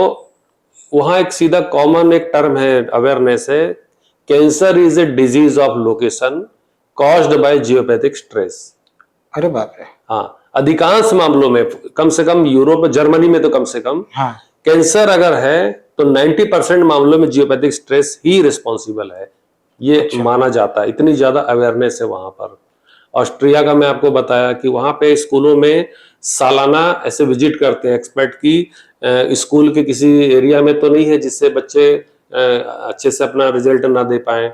Speaker 1: वहां एक सीधा कॉमन एक टर्म है, अवेयरनेस है, cancer is a disease of location caused by geopathic stress.
Speaker 2: अरे बाप रे।
Speaker 1: हाँ, अधिकांश मामलों में, कम से कम यूरोप, जर्मनी में तो कम से कम,
Speaker 2: हाँ।
Speaker 1: कैंसर अगर है तो 90% मामलों में जियोपैथिक स्ट्रेस ही रिस्पॉन्सिबल है, ये
Speaker 2: अच्छा।
Speaker 1: माना जाता है। इतनी ज्यादा अवेयरनेस है वहां पर। ऑस्ट्रिया का मैं आपको बताया कि वहां पे स्कूलों में सालाना ऐसे विजिट करते हैं एक्सपर्ट की, स्कूल के किसी एरिया में तो नहीं है जिससे बच्चे अच्छे से अपना रिजल्ट ना दे पाए।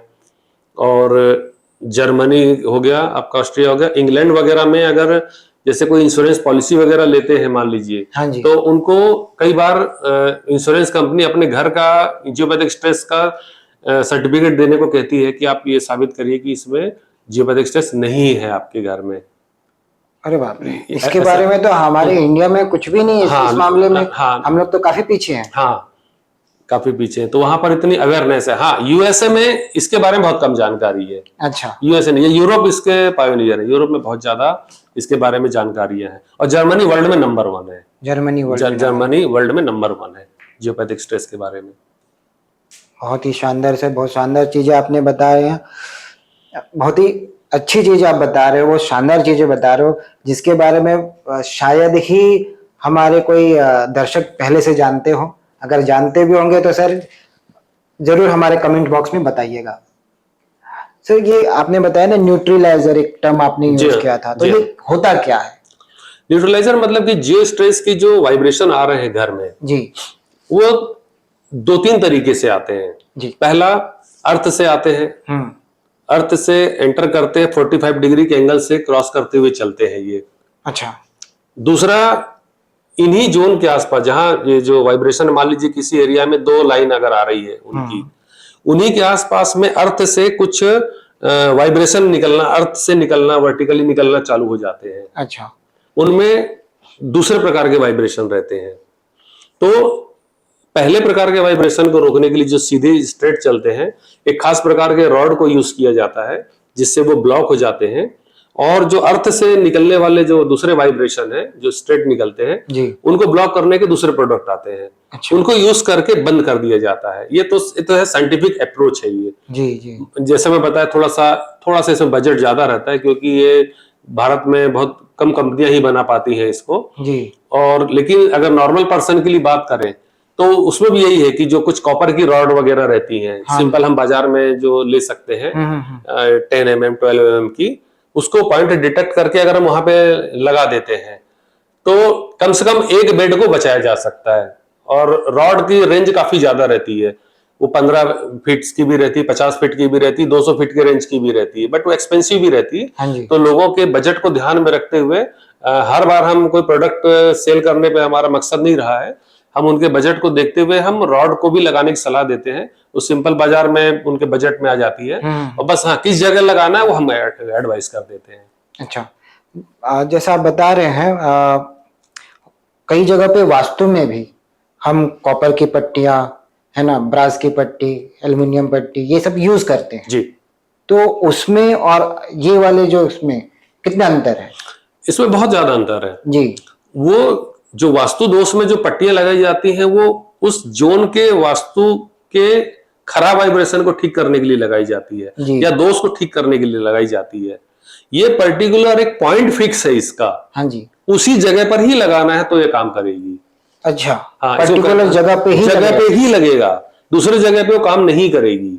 Speaker 1: और जर्मनी हो गया आपका, ऑस्ट्रिया हो गया, इंग्लैंड वगैरह में अगर जैसे कोई इंश्योरेंस पॉलिसी वगैरह लेते हैं मान लीजिए,
Speaker 2: हाँ जी।
Speaker 1: तो उनको कई बार इंश्योरेंस कंपनी अपने घर का जियोपैथिक स्ट्रेस का सर्टिफिकेट देने को कहती है कि आप ये साबित करिए कि इसमें जियोपैथिक स्ट्रेस नहीं है आपके घर में।
Speaker 2: अरे बाप रे, इसके बारे में तो हमारे इंडिया में कुछ भी नहीं है।
Speaker 1: हाँ,
Speaker 2: इस मामले में
Speaker 1: हाँ,
Speaker 2: हम लोग तो काफी पीछे हैं।
Speaker 1: हाँ, काफी पीछे हैं, तो वहां पर इतनी अवेयरनेस है। हाँ, यूएसए में इसके बारे में बहुत कम जानकारी है।
Speaker 2: अच्छा।
Speaker 1: यूएसए नहीं, ये यूरोप इसके पायोनियर है, यूरोप में बहुत ज्यादा इसके बारे में जानकारियां हैं। और जर्मनी वर्ल्ड में नंबर 1 है।
Speaker 2: जर्मनी
Speaker 1: वर्ल्ड में नंबर 1 है जियोपैथिक स्ट्रेस के बारे में।
Speaker 2: बहुत ही शानदार से, बहुत शानदार चीजें आपने बताए हैं। बहुत ही अच्छी चीज आप बता रहे हो, वो शानदार चीजें बता रहे हो जिसके बारे में शायद ही हमारे कोई दर्शक पहले से जानते हो। अगर जानते भी होंगे तो सर जरूर हमारे कमेंट बॉक्स में बताइएगा। सर ये आपने बताया ना, न्यूट्रलाइजर एक टर्म आपने यूज किया था, तो ये होता क्या है?
Speaker 1: न्यूट्रलाइजर मतलब कि जियो स्ट्रेस की जो वाइब्रेशन आ रहे हैं घर में
Speaker 2: जी,
Speaker 1: वो 2-3 तरीके से आते हैं
Speaker 2: जी।
Speaker 1: पहला अर्थ से आते हैं, अर्थ से एंटर करते हैं, 45 डिग्री के एंगल से क्रॉस करते हुए चलते हैं ये।
Speaker 2: अच्छा।
Speaker 1: दूसरा, इन्हीं जोन के आसपास जहां ये जो वाइब्रेशन, मान लीजिए किसी एरिया में 2 लाइन अगर आ रही है उनकी, उन्हीं के आसपास में अर्थ से कुछ वाइब्रेशन निकलना, अर्थ से निकलना, वर्टिकली निकलना चालू हो जाते हैं।
Speaker 2: अच्छा।
Speaker 1: उनमें दूसरे प्रकार के वाइब्रेशन रहते हैं। तो पहले प्रकार के वाइब्रेशन को रोकने के लिए जो सीधे स्ट्रेट चलते हैं, एक खास प्रकार के रॉड को यूज किया जाता है जिससे वो ब्लॉक हो जाते हैं। और जो अर्थ से निकलने वाले जो दूसरे वाइब्रेशन है जो स्ट्रेट निकलते हैं
Speaker 2: जी,
Speaker 1: उनको ब्लॉक करने के दूसरे प्रोडक्ट आते हैं।
Speaker 2: अच्छा।
Speaker 1: उनको यूज करके बंद कर दिया जाता है। ये तो है साइंटिफिक अप्रोच है ये।
Speaker 2: जी, जी।
Speaker 1: जैसे मैं बताया, थोड़ा सा इसमें बजट ज्यादा रहता है क्योंकि ये भारत में बहुत कम कंपनियां ही बना पाती हैं इसको
Speaker 2: जी।
Speaker 1: और लेकिन अगर नॉर्मल पर्सन के लिए बात करें तो उसमें भी यही है कि जो कुछ कॉपर की रॉड वगैरह रहती हैं, सिंपल हम बाजार में जो ले सकते हैं 10 mm 12 mm की, उसको पॉइंट डिटेक्ट करके अगर हम वहां पे लगा देते हैं तो कम से कम एक बेड को बचाया जा सकता है। और रॉड की रेंज काफी ज्यादा रहती है, वो 15 फीट की भी रहती है, 50 फीट की भी रहती है, 200 फीट की रेंज की भी रहती है, बट वो एक्सपेंसिव भी रहती है।
Speaker 2: हाँ जी।
Speaker 1: तो लोगों के बजट को ध्यान में रखते हुए हर बार हम कोई प्रोडक्ट सेल करने पे हमारा मकसद नहीं रहा है, हम उनके बजट को देखते हुए हम रॉड को भी लगाने की सलाह देते हैं। वो सिंपल बाजार में उनके बजट में आ जाती है और बस हाँ किस जगह लगाना है वो हम एडवाइस कर देते हैं।
Speaker 2: अच्छा, जैसा आप बता रहे हैं, कई जगह पे वास्तु में भी हम कॉपर की पट्टियां, है ना, ब्रास की पट्टी, एल्युमिनियम पट्टी, ये सब यूज करते हैं
Speaker 1: जी।
Speaker 2: तो उसमें और ये वाले जो इसमें कितना अंतर है?
Speaker 1: इसमें बहुत ज्यादा अंतर है
Speaker 2: जी।
Speaker 1: वो जो वास्तु दोष में जो पट्टियां लगाई जाती हैं वो उस जोन के वास्तु के खराब वाइब्रेशन को ठीक करने के लिए लगाई जाती है या दोष को ठीक करने के लिए लगाई जाती है। ये पर्टिकुलर एक पॉइंट फिक्स है इसका,
Speaker 2: हाँ जी,
Speaker 1: उसी जगह पर ही लगाना है तो ये काम करेगी।
Speaker 2: अच्छा,
Speaker 1: हाँ,
Speaker 2: पर्टिकुलर जगह पे ही
Speaker 1: लगेगा, दूसरी जगह पे वो काम नहीं करेगी।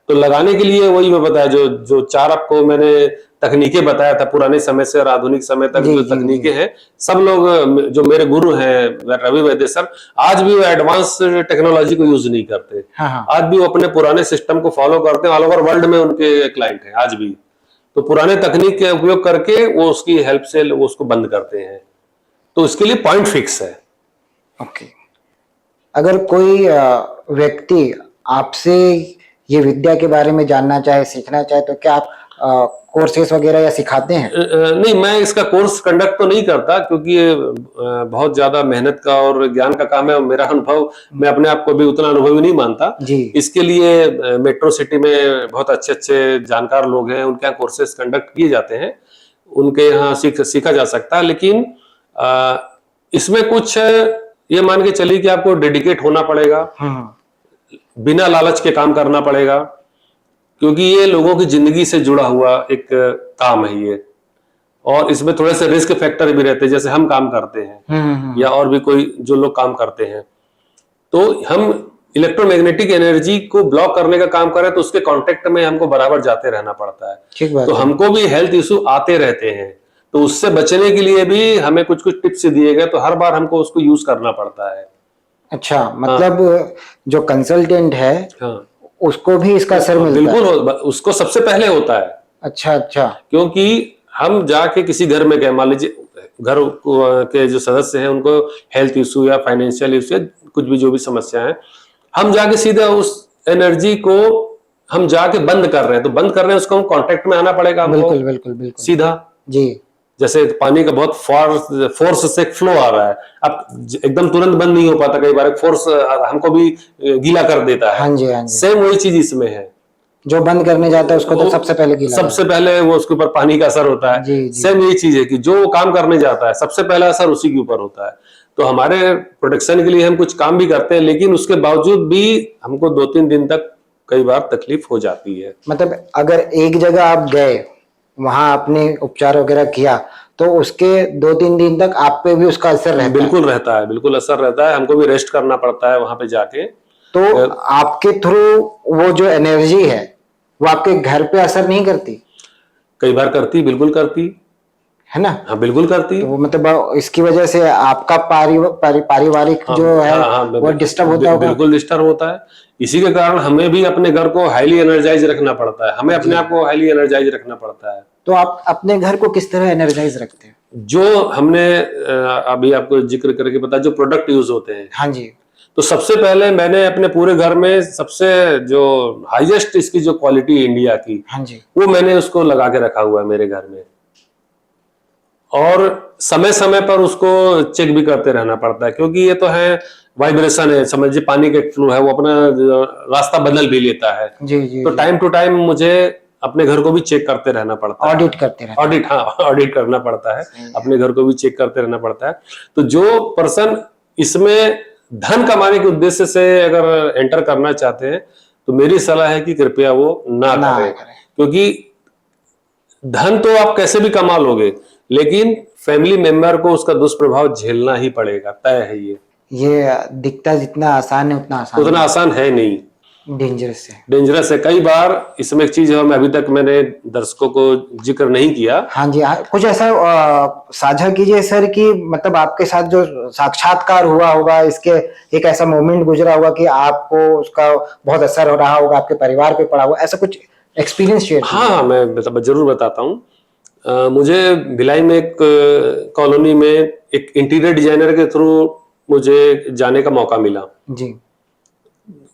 Speaker 1: तो लगाने के लिए वही मैं बताया, जो जो चार आपको मैंने तकनीकें बताया था, पुराने समय से और आधुनिक समय तक
Speaker 2: जी
Speaker 1: जो
Speaker 2: जी जी।
Speaker 1: तकनीकें हैं, सब लोग जो मेरे गुरु हैं रवि वैद्य सर, आज भी वो एडवांस टेक्नोलॉजी को यूज नहीं करते।
Speaker 2: हाँ हाँ।
Speaker 1: आज भी वो अपने पुराने सिस्टम को फॉलो करते हैं, ऑल ओवर वर्ल्ड में उनके क्लाइंट हैं आज भी। तो पुराने तकनीक के उपयोग करके वो उसकी हेल्प से वो उसको बंद करते हैं। तो इसके लिए पॉइंट फिक्स है।
Speaker 2: ओके। अगर कोई व्यक्ति आपसे ये विद्या के बारे में जानना चाहे, सीखना चाहे, तो क्या आप कोर्सेस वगैरह या सिखाते हैं?
Speaker 1: नहीं, मैं इसका कोर्स कंडक्ट तो नहीं करता, क्योंकि ये बहुत ज्यादा मेहनत का और ज्ञान का काम है। और मेरा अनुभव, मैं अपने आप को भी उतना अनुभवी नहीं मानता
Speaker 2: जी।
Speaker 1: इसके लिए मेट्रो सिटी में बहुत अच्छे अच्छे जानकार लोग हैं, उनके यहाँ कोर्सेज कंडक्ट किए जाते हैं, उनके यहाँ सीखा जा सकता है। लेकिन इसमें कुछ ये मान के चलिए कि आपको डेडिकेट होना पड़ेगा, बिना लालच के काम करना पड़ेगा, क्योंकि ये लोगों की जिंदगी से जुड़ा हुआ एक काम है ये। और इसमें थोड़े से रिस्क फैक्टर भी रहते हैं, जैसे हम काम करते हैं या और भी कोई जो लोग काम करते हैं, तो हम इलेक्ट्रोमैग्नेटिक एनर्जी को ब्लॉक करने का काम करें, तो उसके कांटेक्ट में हमको बराबर जाते रहना पड़ता है।
Speaker 2: ठीक बात
Speaker 1: तो
Speaker 2: है।
Speaker 1: हमको भी हेल्थ इशू आते रहते हैं, तो उससे बचने के लिए भी हमें कुछ कुछ टिप्स दिए गए, तो हर बार हमको उसको यूज करना पड़ता है।
Speaker 2: अच्छा, मतलब जो कंसल्टेंट है
Speaker 1: हाँ,
Speaker 2: उसको भी इसका असर मिलता है?
Speaker 1: बिल्कुल, उसको सबसे पहले होता है।
Speaker 2: अच्छा अच्छा।
Speaker 1: क्योंकि हम जाके किसी घर में गए, मान लीजिए घर के जो सदस्य हैं उनको हेल्थ इशू या फाइनेंशियल इशू या कुछ भी जो भी समस्या है, हम जाके सीधा उस एनर्जी को हम जाके बंद कर रहे हैं, तो बंद कर रहे हैं, उसको हम कांटेक्ट में आना पड़ेगा हमको।
Speaker 2: बिल्कुल बिल्कुल बिल्कुल
Speaker 1: सीधा
Speaker 2: जी।
Speaker 1: जैसे पानी का बहुत फोर्स से फ्लो आ रहा है, अब एकदम तुरंत बंद नहीं हो पाता, कई बार फोर्स हमको भी गीला कर देता है।
Speaker 2: हाँ जी हाँ जी।
Speaker 1: सेम वही चीज इसमें है,
Speaker 2: जो बंद करने जाता है उसको तो सबसे पहले गीला
Speaker 1: सबसे पहले वो उसके ऊपर पानी का असर होता है।
Speaker 2: जी जी।
Speaker 1: सेम यही चीज है कि जो काम करने जाता है सबसे पहला असर उसी के ऊपर होता है। तो हमारे प्रोटेक्शन के लिए हम कुछ काम भी करते हैं, लेकिन उसके बावजूद भी हमको 2-3 दिन तक कई बार तकलीफ हो जाती है।
Speaker 2: मतलब अगर एक जगह आप गए, वहां आपने उपचार वगैरह किया, तो उसके 2-3 दिन तक आप पे भी उसका असर रहता है?
Speaker 1: बिल्कुल रहता है, बिल्कुल असर रहता है, हमको भी रेस्ट करना पड़ता है वहां पे जाके।
Speaker 2: तो आपके थ्रू वो जो एनर्जी है वो आपके घर पे असर नहीं करती?
Speaker 1: कई बार करती, बिल्कुल करती
Speaker 2: है ना?
Speaker 1: हाँ, बिल्कुल करती।
Speaker 2: तो वो मतलब इसकी वजह से आपका पारिवारिक
Speaker 1: हाँ,
Speaker 2: जो है
Speaker 1: हाँ,
Speaker 2: वो डिस्टर्ब होता होगा?
Speaker 1: बिल्कुल डिस्टर्ब होता है। इसी के कारण हमें भी अपने घर को हाईली एनर्जाइज रखना पड़ता है, हमें अपने आप को हाईली एनर्जाइज रखना पड़ता है।
Speaker 2: तो आप अपने घर को किस तरह एनर्जाइज रखते हैं?
Speaker 1: जो हमने अभी आपको जिक्र करके बताया, जो प्रोडक्ट यूज होते हैं,
Speaker 2: हाँ जी।
Speaker 1: तो सबसे पहले मैंने अपने पूरे घर में सबसे जो हाईएस्ट इसकी जो क्वालिटी इंडिया की,
Speaker 2: हाँ जी।
Speaker 1: वो मैंने उसको लगा के रखा हुआ है मेरे घर में। और समय समय पर उसको चेक भी करते रहना पड़ता है, क्योंकि ये तो है वाइब्रेशन है, समझिए पानी का फ्लो है, वो अपना रास्ता बदल भी लेता है।
Speaker 2: जी जी।
Speaker 1: तो टाइम टू टाइम मुझे अपने घर को भी चेक करते रहना पड़ता है,
Speaker 2: ऑडिट करते रहते हैं?
Speaker 1: ऑडिट, हाँ, ऑडिट करना पड़ता है, अपने घर को भी चेक करते रहना पड़ता है। तो जो पर्सन इसमें धन कमाने के उद्देश्य से अगर एंटर करना चाहते हैं, तो मेरी सलाह है कि कृपया वो ना करें, क्योंकि धन तो आप कैसे भी कमा लोगे, लेकिन फैमिली मेंबर को उसका दुष्प्रभाव झेलना ही पड़ेगा, तय है
Speaker 2: ये दिखता जितना आसान है
Speaker 1: उतना आसान है नहीं,
Speaker 2: डेंजरस है।
Speaker 1: डेंजरस है। कई बार इसमें एक चीज है, मैं अभी तक मैंने दर्शकों को जिक्र नहीं किया।
Speaker 2: हाँ जी, कुछ ऐसा साझा कीजिए सर, कि मतलब आपके साथ जो साक्षात्कार हुआ होगा, इसके एक ऐसा मोमेंट गुजरा होगा कि आपको उसका बहुत असर हो रहा होगा, आपके परिवार पे पड़ा होगा, ऐसा कुछ एक्सपीरियंस शेयर कीजिए।
Speaker 1: हाँ, मैं जरूर बताता हूँ। मुझे भिलाई में एक कॉलोनी में एक इंटीरियर डिजाइनर के थ्रू मुझे जाने का मौका मिला
Speaker 2: जी।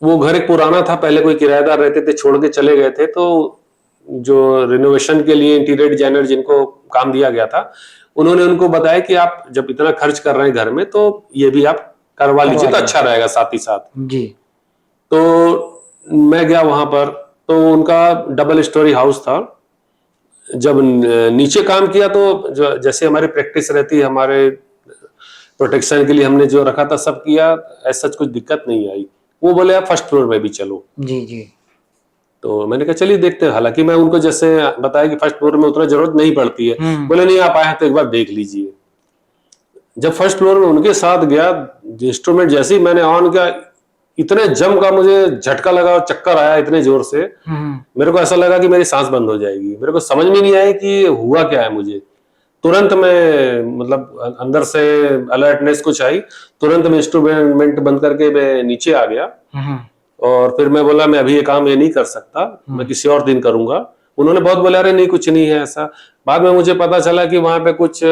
Speaker 1: वो घर एक पुराना था, पहले कोई किराएदार रहते थे, छोड़ के चले गए थे, तो जो रिनोवेशन के लिए इंटीरियर डिजाइनर जिनको काम दिया गया था, उन्होंने उनको बताया कि आप जब इतना खर्च कर रहे हैं घर में, तो ये भी आप करवा लीजिए तो अच्छा रहेगा साथ ही साथ जी। तो मैं गया वहां पर, तो उनका डबल स्टोरी हाउस था। जब नीचे काम किया तो जैसे हमारी प्रैक्टिस रहती है, हमारे प्रोटेक्शन के लिए हमने जो रखा था सब किया, ऐसा कुछ दिक्कत नहीं आई। वो बोले आप फर्स्ट फ्लोर में भी चलो। जी जी। तो मैंने कहा चलिए देखते हैं, हालांकि मैं उनको जैसे बताया कि फर्स्ट फ्लोर में उतना जरूरत नहीं पड़ती है, बोले नहीं आप आए हैं तो एक बार देख लीजिए। जब फर्स्ट फ्लोर में उनके साथ गया, इंस्ट्रूमेंट जैसे ही मैंने ऑन किया, इतने जम का मुझे झटका लगा और चक्कर आया इतने जोर से, मेरे को ऐसा लगा कि मेरी सांस बंद हो जाएगी। मेरे को समझ में नहीं आया कि हुआ क्या है मुझे। तुरंत मैं मतलब अंदर से अलर्टनेस कुछ आई, तुरंत मैं इंस्ट्रूमेंट बंद करके मैं नीचे आ गया और फिर मैं बोला मैं अभी ये काम ये नहीं कर सकता, मैं किसी और दिन करूंगा। उन्होंने बहुत बोला अरे नहीं कुछ नहीं है ऐसा। बाद में मुझे पता चला कि वहां पे कुछ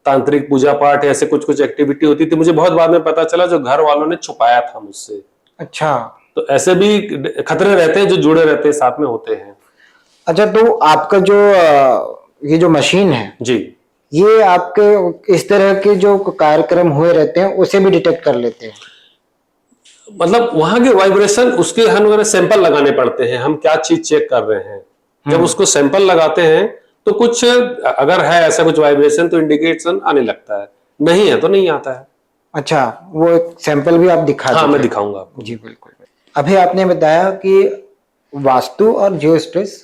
Speaker 1: तांत्रिक पूजा पाठ ऐसे कुछ कुछ एक्टिविटी होती थी, मुझे बहुत बाद में पता चला, जो घर वालों ने छुपाया था मुझसे।
Speaker 2: अच्छा।
Speaker 1: तो ऐसे भी खतरे रहते हैं जो जुड़े रहते हैं, साथ में होते हैं।
Speaker 2: अच्छा, तो आपका जो ये जो मशीन है
Speaker 1: जी,
Speaker 2: ये आपके इस तरह के जो कार्यक्रम हुए रहते हैं उसे भी डिटेक्ट कर लेते हैं?
Speaker 1: मतलब वहां के वाइब्रेशन, उसके हमें सैंपल लगाने पड़ते हैं, हम क्या चीज चेक कर रहे हैं। जब उसको सैंपल लगाते हैं तो कुछ अगर है ऐसा कुछ वाइब्रेशन तो इंडिकेशन आने लगता है, नहीं है तो नहीं आता है।
Speaker 2: अच्छा, वो एक सैंपल भी आप दिखा
Speaker 1: हाँ,
Speaker 2: दीजिए।
Speaker 1: मैं दिखाऊंगा आपको।
Speaker 2: जी बिल्कुल। अभी आपने बताया कि वास्तु और जियो स्ट्रेस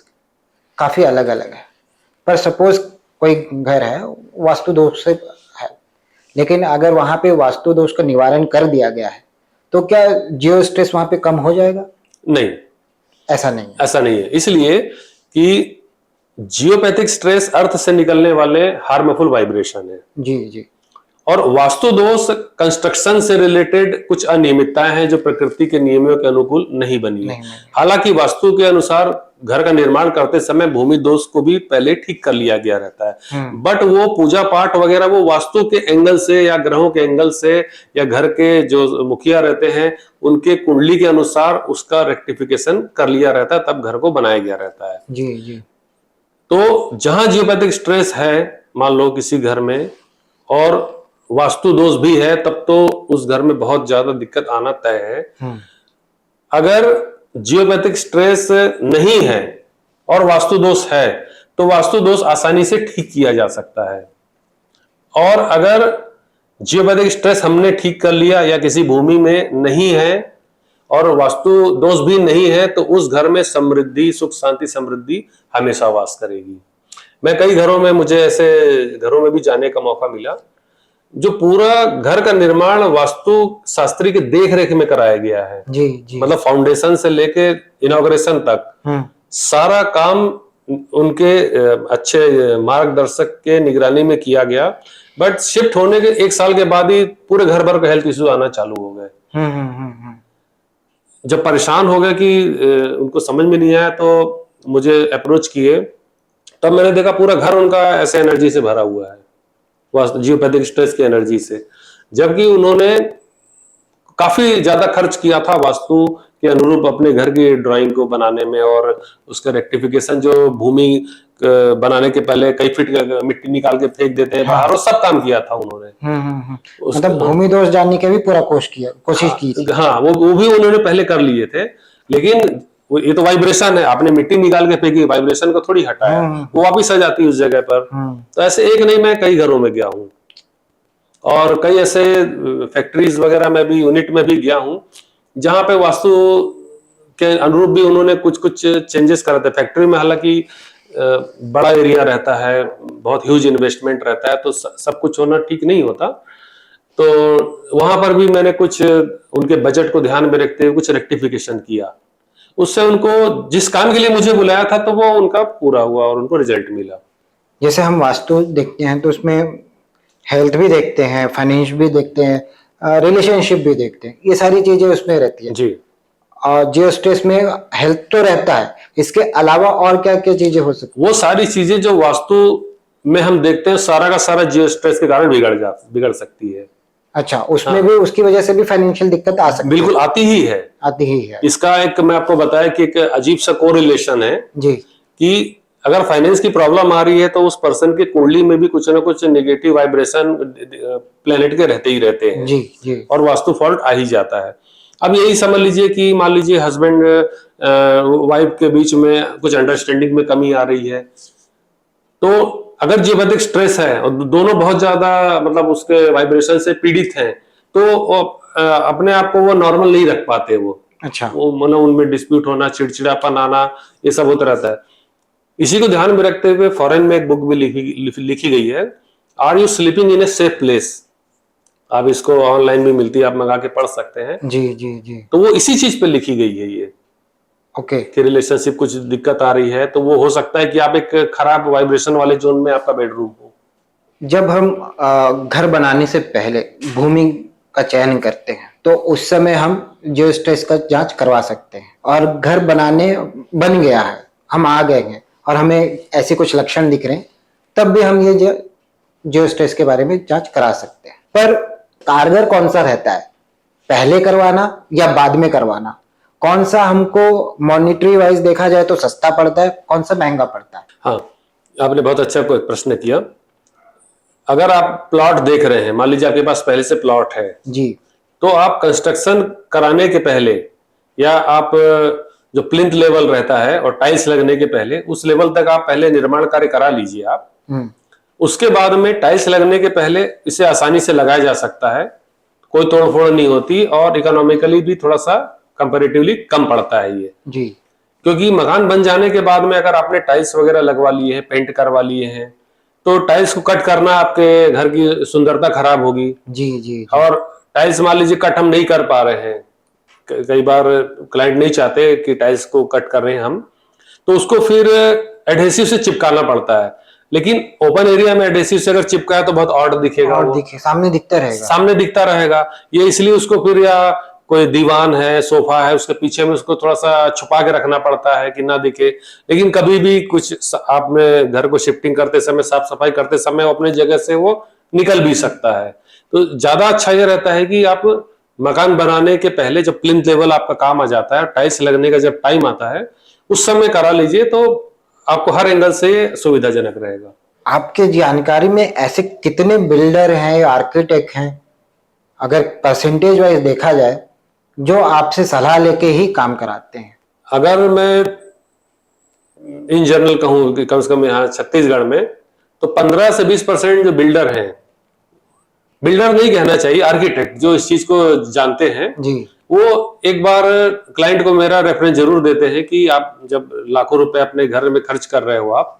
Speaker 2: काफी अलग अलग है, पर सपोज कोई घर है वास्तु दोष से है, लेकिन अगर वहां पे वास्तु दोष का निवारण कर दिया गया है तो क्या जियो स्ट्रेस वहां पे कम हो जाएगा?
Speaker 1: नहीं,
Speaker 2: ऐसा नहीं है।
Speaker 1: ऐसा नहीं है, इसलिए कि जियोपैथिक स्ट्रेस अर्थ से निकलने वाले हार्मफुल वाइब्रेशन है,
Speaker 2: जी जी।
Speaker 1: और वास्तु दोष कंस्ट्रक्शन से रिलेटेड कुछ अनियमितताएं हैं जो प्रकृति के नियमों के अनुकूल नहीं बनी है। हालांकि वास्तु के अनुसार घर का निर्माण करते समय भूमि दोष को भी पहले ठीक कर लिया गया रहता है, बट वो पूजा पाठ वगैरह वो वास्तु के एंगल से या ग्रहों के एंगल से या घर के जो मुखिया रहते हैं उनके कुंडली के अनुसार उसका रेक्टिफिकेशन कर लिया रहता है, तब घर को बनाया गया रहता है।
Speaker 2: जी जी।
Speaker 1: तो जहां जियोपैथिक स्ट्रेस है मान लो किसी घर में और वास्तु दोष भी है, तब तो उस घर में बहुत ज्यादा दिक्कत आना तय है। अगर जियोपैथिक स्ट्रेस नहीं है और वास्तु दोष है तो वास्तु दोष आसानी से ठीक किया जा सकता है, और अगर जियोपैथिक स्ट्रेस हमने ठीक कर लिया या किसी भूमि में नहीं है और वास्तु दोष भी नहीं है तो उस घर में समृद्धि, सुख शांति समृद्धि हमेशा वास करेगी। मैं कई घरों में, मुझे ऐसे घरों में भी जाने का मौका मिला जो पूरा घर का निर्माण वास्तु शास्त्री के देख रेख में कराया गया है।
Speaker 2: जी जी।
Speaker 1: मतलब फाउंडेशन से लेके इनॉग्रेशन तक सारा काम उनके अच्छे मार्गदर्शक के निगरानी में किया गया, बट शिफ्ट होने के 1 साल के बाद ही पूरे घर भर के हेल्थ इश्यू आना चालू हो गए। जब परेशान हो गए कि उनको समझ में नहीं आया तो मुझे अप्रोच किए, तब मैंने देखा पूरा घर उनका ऐसे एनर्जी से भरा हुआ है, जियोपैथिक स्ट्रेस की एनर्जी से, जबकि उन्होंने काफी ज्यादा खर्च किया था वास्तु के अनुरूप अपने घर की ड्राइंग को बनाने में, और उसका रेक्टिफिकेशन जो भूमि बनाने के पहले कई फीट मिट्टी निकाल के फेंक देते हैं बाहर, और सब काम किया था उन्होंने।
Speaker 2: मतलब भूमि दोष जानने की भी पूरा कोशिश की थी।
Speaker 1: हाँ, वो भी उन्होंने पहले कर लिए थे, लेकिन ये तो वाइब्रेशन है, आपने मिट्टी निकाल के फेंकी, वाइब्रेशन को थोड़ी हटाया, वो वापिस आ जाती है उस जगह पर। तो ऐसे एक नहीं, मैं कई घरों में गया हूँ और कई ऐसे फैक्ट्रीज वगैरह में भी, यूनिट में भी गया हूँ जहां पे वास्तु के अनुरूप भी उन्होंने कुछ कुछ चेंजेस करे थे। फैक्ट्री में हालांकि बड़ा एरिया रहता है, बहुत ह्यूज इन्वेस्टमेंट रहता है, तो सब कुछ होना ठीक नहीं होता। तो वहां पर भी मैंने कुछ उनके बजट को ध्यान में रखते हुए कुछ रेक्टिफिकेशन किया, उससे उनको जिस काम के लिए मुझे बुलाया था तो वो उनका पूरा हुआ और उनको रिजल्ट मिला।
Speaker 2: जैसे हम वास्तु देखते हैं तो उसमें हेल्थ भी देखते हैं, फाइनेंस भी देखते हैं, रिलेशनशिप भी देखते हैं, ये सारी चीजें उसमें रहती है
Speaker 1: जी।
Speaker 2: और जियो स्ट्रेस में हेल्थ तो रहता है, इसके अलावा और क्या क्या चीजें हो सकती है?
Speaker 1: वो सारी चीजें जो वास्तु में हम देखते हैं सारा का सारा जियो स्ट्रेस के कारण बिगड़ सकती है।
Speaker 2: अच्छा, उसमें भी उसकी वजह से भी फाइनेंशियल दिक्कत आ सकती है?
Speaker 1: बिल्कुल आती ही है,
Speaker 2: आती ही है।
Speaker 1: इसका एक मैं आपको बताया कि एक अजीब सा कोरिलेशन है
Speaker 2: जी,
Speaker 1: कि अगर फाइनेंस की प्रॉब्लम आ रही है तो उस पर्सन की कुंडली में भी कुछ ना कुछ नेगेटिव वाइब्रेशन प्लेनेट के रहते ही रहते हैं।
Speaker 2: जी जी।
Speaker 1: और वास्तु फॉल्ट आ ही जाता है। अब यही समझ लीजिए कि मान लीजिए हस्बैंड वाइफ के बीच में कुछ अंडरस्टैंडिंग में कमी आ रही है, तो अगर जियोपैथिक स्ट्रेस है और दोनों बहुत ज्यादा मतलब उसके वाइब्रेशन से पीड़ित हैं, तो अपने आप को वो नॉर्मल नहीं रख पाते। वो
Speaker 2: अच्छा,
Speaker 1: वो मतलब उनमें डिस्प्यूट होना, चिड़चिड़ापन आना, ये सब होता रहता है। इसी को ध्यान में रखते हुए फॉरेन में एक बुक भी लिखी गई है, are you sleeping in a safe place, आप इसको ऑनलाइन भी मिलती है, आप मंगा के पढ़ सकते हैं।
Speaker 2: जी जी जी।
Speaker 1: तो वो इसी चीज पे लिखी गई है ये,
Speaker 2: ओके।
Speaker 1: कि रिलेशनशिप कुछ दिक्कत आ रही है तो वो हो सकता है कि आप एक खराब वाइब्रेशन वाले जोन में आपका बेडरूम हो।
Speaker 2: जब हम घर बनाने से पहले भूमि का चयन करते हैं तो उस समय हम जियो स्ट्रेस का जांच करवा सकते हैं, और घर बनाने बन गया है, हम आ गए हैं और हमें ऐसे कुछ लक्षण दिख रहे हैं, तब भी हम ये जियो स्ट्रेस के बारे में जांच करा सकते हैं। पर कारगर कौन सा रहता है, पहले करवाना या बाद में करवाना? कौन सा हमको मॉनिटरी वाइज देखा जाए तो सस्ता पड़ता है, कौन सा महंगा पड़ता है?
Speaker 1: हाँ, आपने बहुत अच्छा कोई प्रश्न किया। अगर आप प्लॉट देख रहे हैं, मान लीजिए आपके पास पहले से प्लॉट है
Speaker 2: जी।
Speaker 1: तो आप कंस्ट्रक्शन कराने के पहले, या आप जो प्लिंथ लेवल रहता है और टाइल्स लगने के पहले, उस लेवल तक आप पहले निर्माण कार्य करा लीजिए आप। उसके बाद में टाइल्स लगने के पहले इसे आसानी से लगाया जा सकता है, कोई तोड़फोड़ नहीं होती, और इकोनॉमिकली भी थोड़ा सा कंपैरेटिवली कम पड़ता है ये
Speaker 2: जी।
Speaker 1: क्योंकि मकान बन जाने के बाद में अगर आपने टाइल्स वगैरह लगवा लिए हैं, पेंट करवा लिए हैं, तो टाइल्स को कट करना आपके घर की सुंदरता खराब होगी।
Speaker 2: जी जी जी।
Speaker 1: और टाइल्स मान लीजिए कट हम नहीं कर पा रहे हैं, कई बार क्लाइंट नहीं चाहते कि टाइल्स को कट कर रहे हैं हम, तो उसको फिर एडहेसिव से चिपकाना पड़ता है। लेकिन ओपन एरिया में एडहेसिव से अगर चिपकाया तो बहुत ऑड दिखेगा,
Speaker 2: और
Speaker 1: वो
Speaker 2: सामने दिखता रहेगा,
Speaker 1: सामने दिखता रहेगा। ये इसलिए उसको फिर, या कोई दीवान है, सोफा है, उसके पीछे में उसको थोड़ा सा छुपा के रखना पड़ता है कि ना दिखे। लेकिन कभी भी कुछ आपने घर को शिफ्टिंग करते समय, साफ सफाई करते समय वो अपने जगह से वो निकल भी सकता है। तो ज्यादा अच्छा ये रहता है कि आप मकान बनाने के पहले जब प्लिंथ लेवल आपका काम आ जाता है, टाइल्स लगने का जब टाइम आता है, उस समय करा लीजिए, तो आपको हर एंगल से सुविधाजनक रहेगा।
Speaker 2: आपके जानकारी में ऐसे कितने बिल्डर हैं या आर्किटेक्ट हैं, अगर परसेंटेज वाइज देखा जाए, जो आपसे सलाह लेके ही काम कराते हैं?
Speaker 1: अगर मैं इन जनरल कहूं कि कम से कम यहाँ छत्तीसगढ़ में, तो 15 से 20% जो बिल्डर हैं, बिल्डर नहीं कहना चाहिए, आर्किटेक्ट जो इस चीज को जानते हैं
Speaker 2: जी।
Speaker 1: वो एक बार क्लाइंट को मेरा रेफरेंस जरूर देते हैं कि आप जब लाखों रुपए अपने घर में खर्च कर रहे हो आप,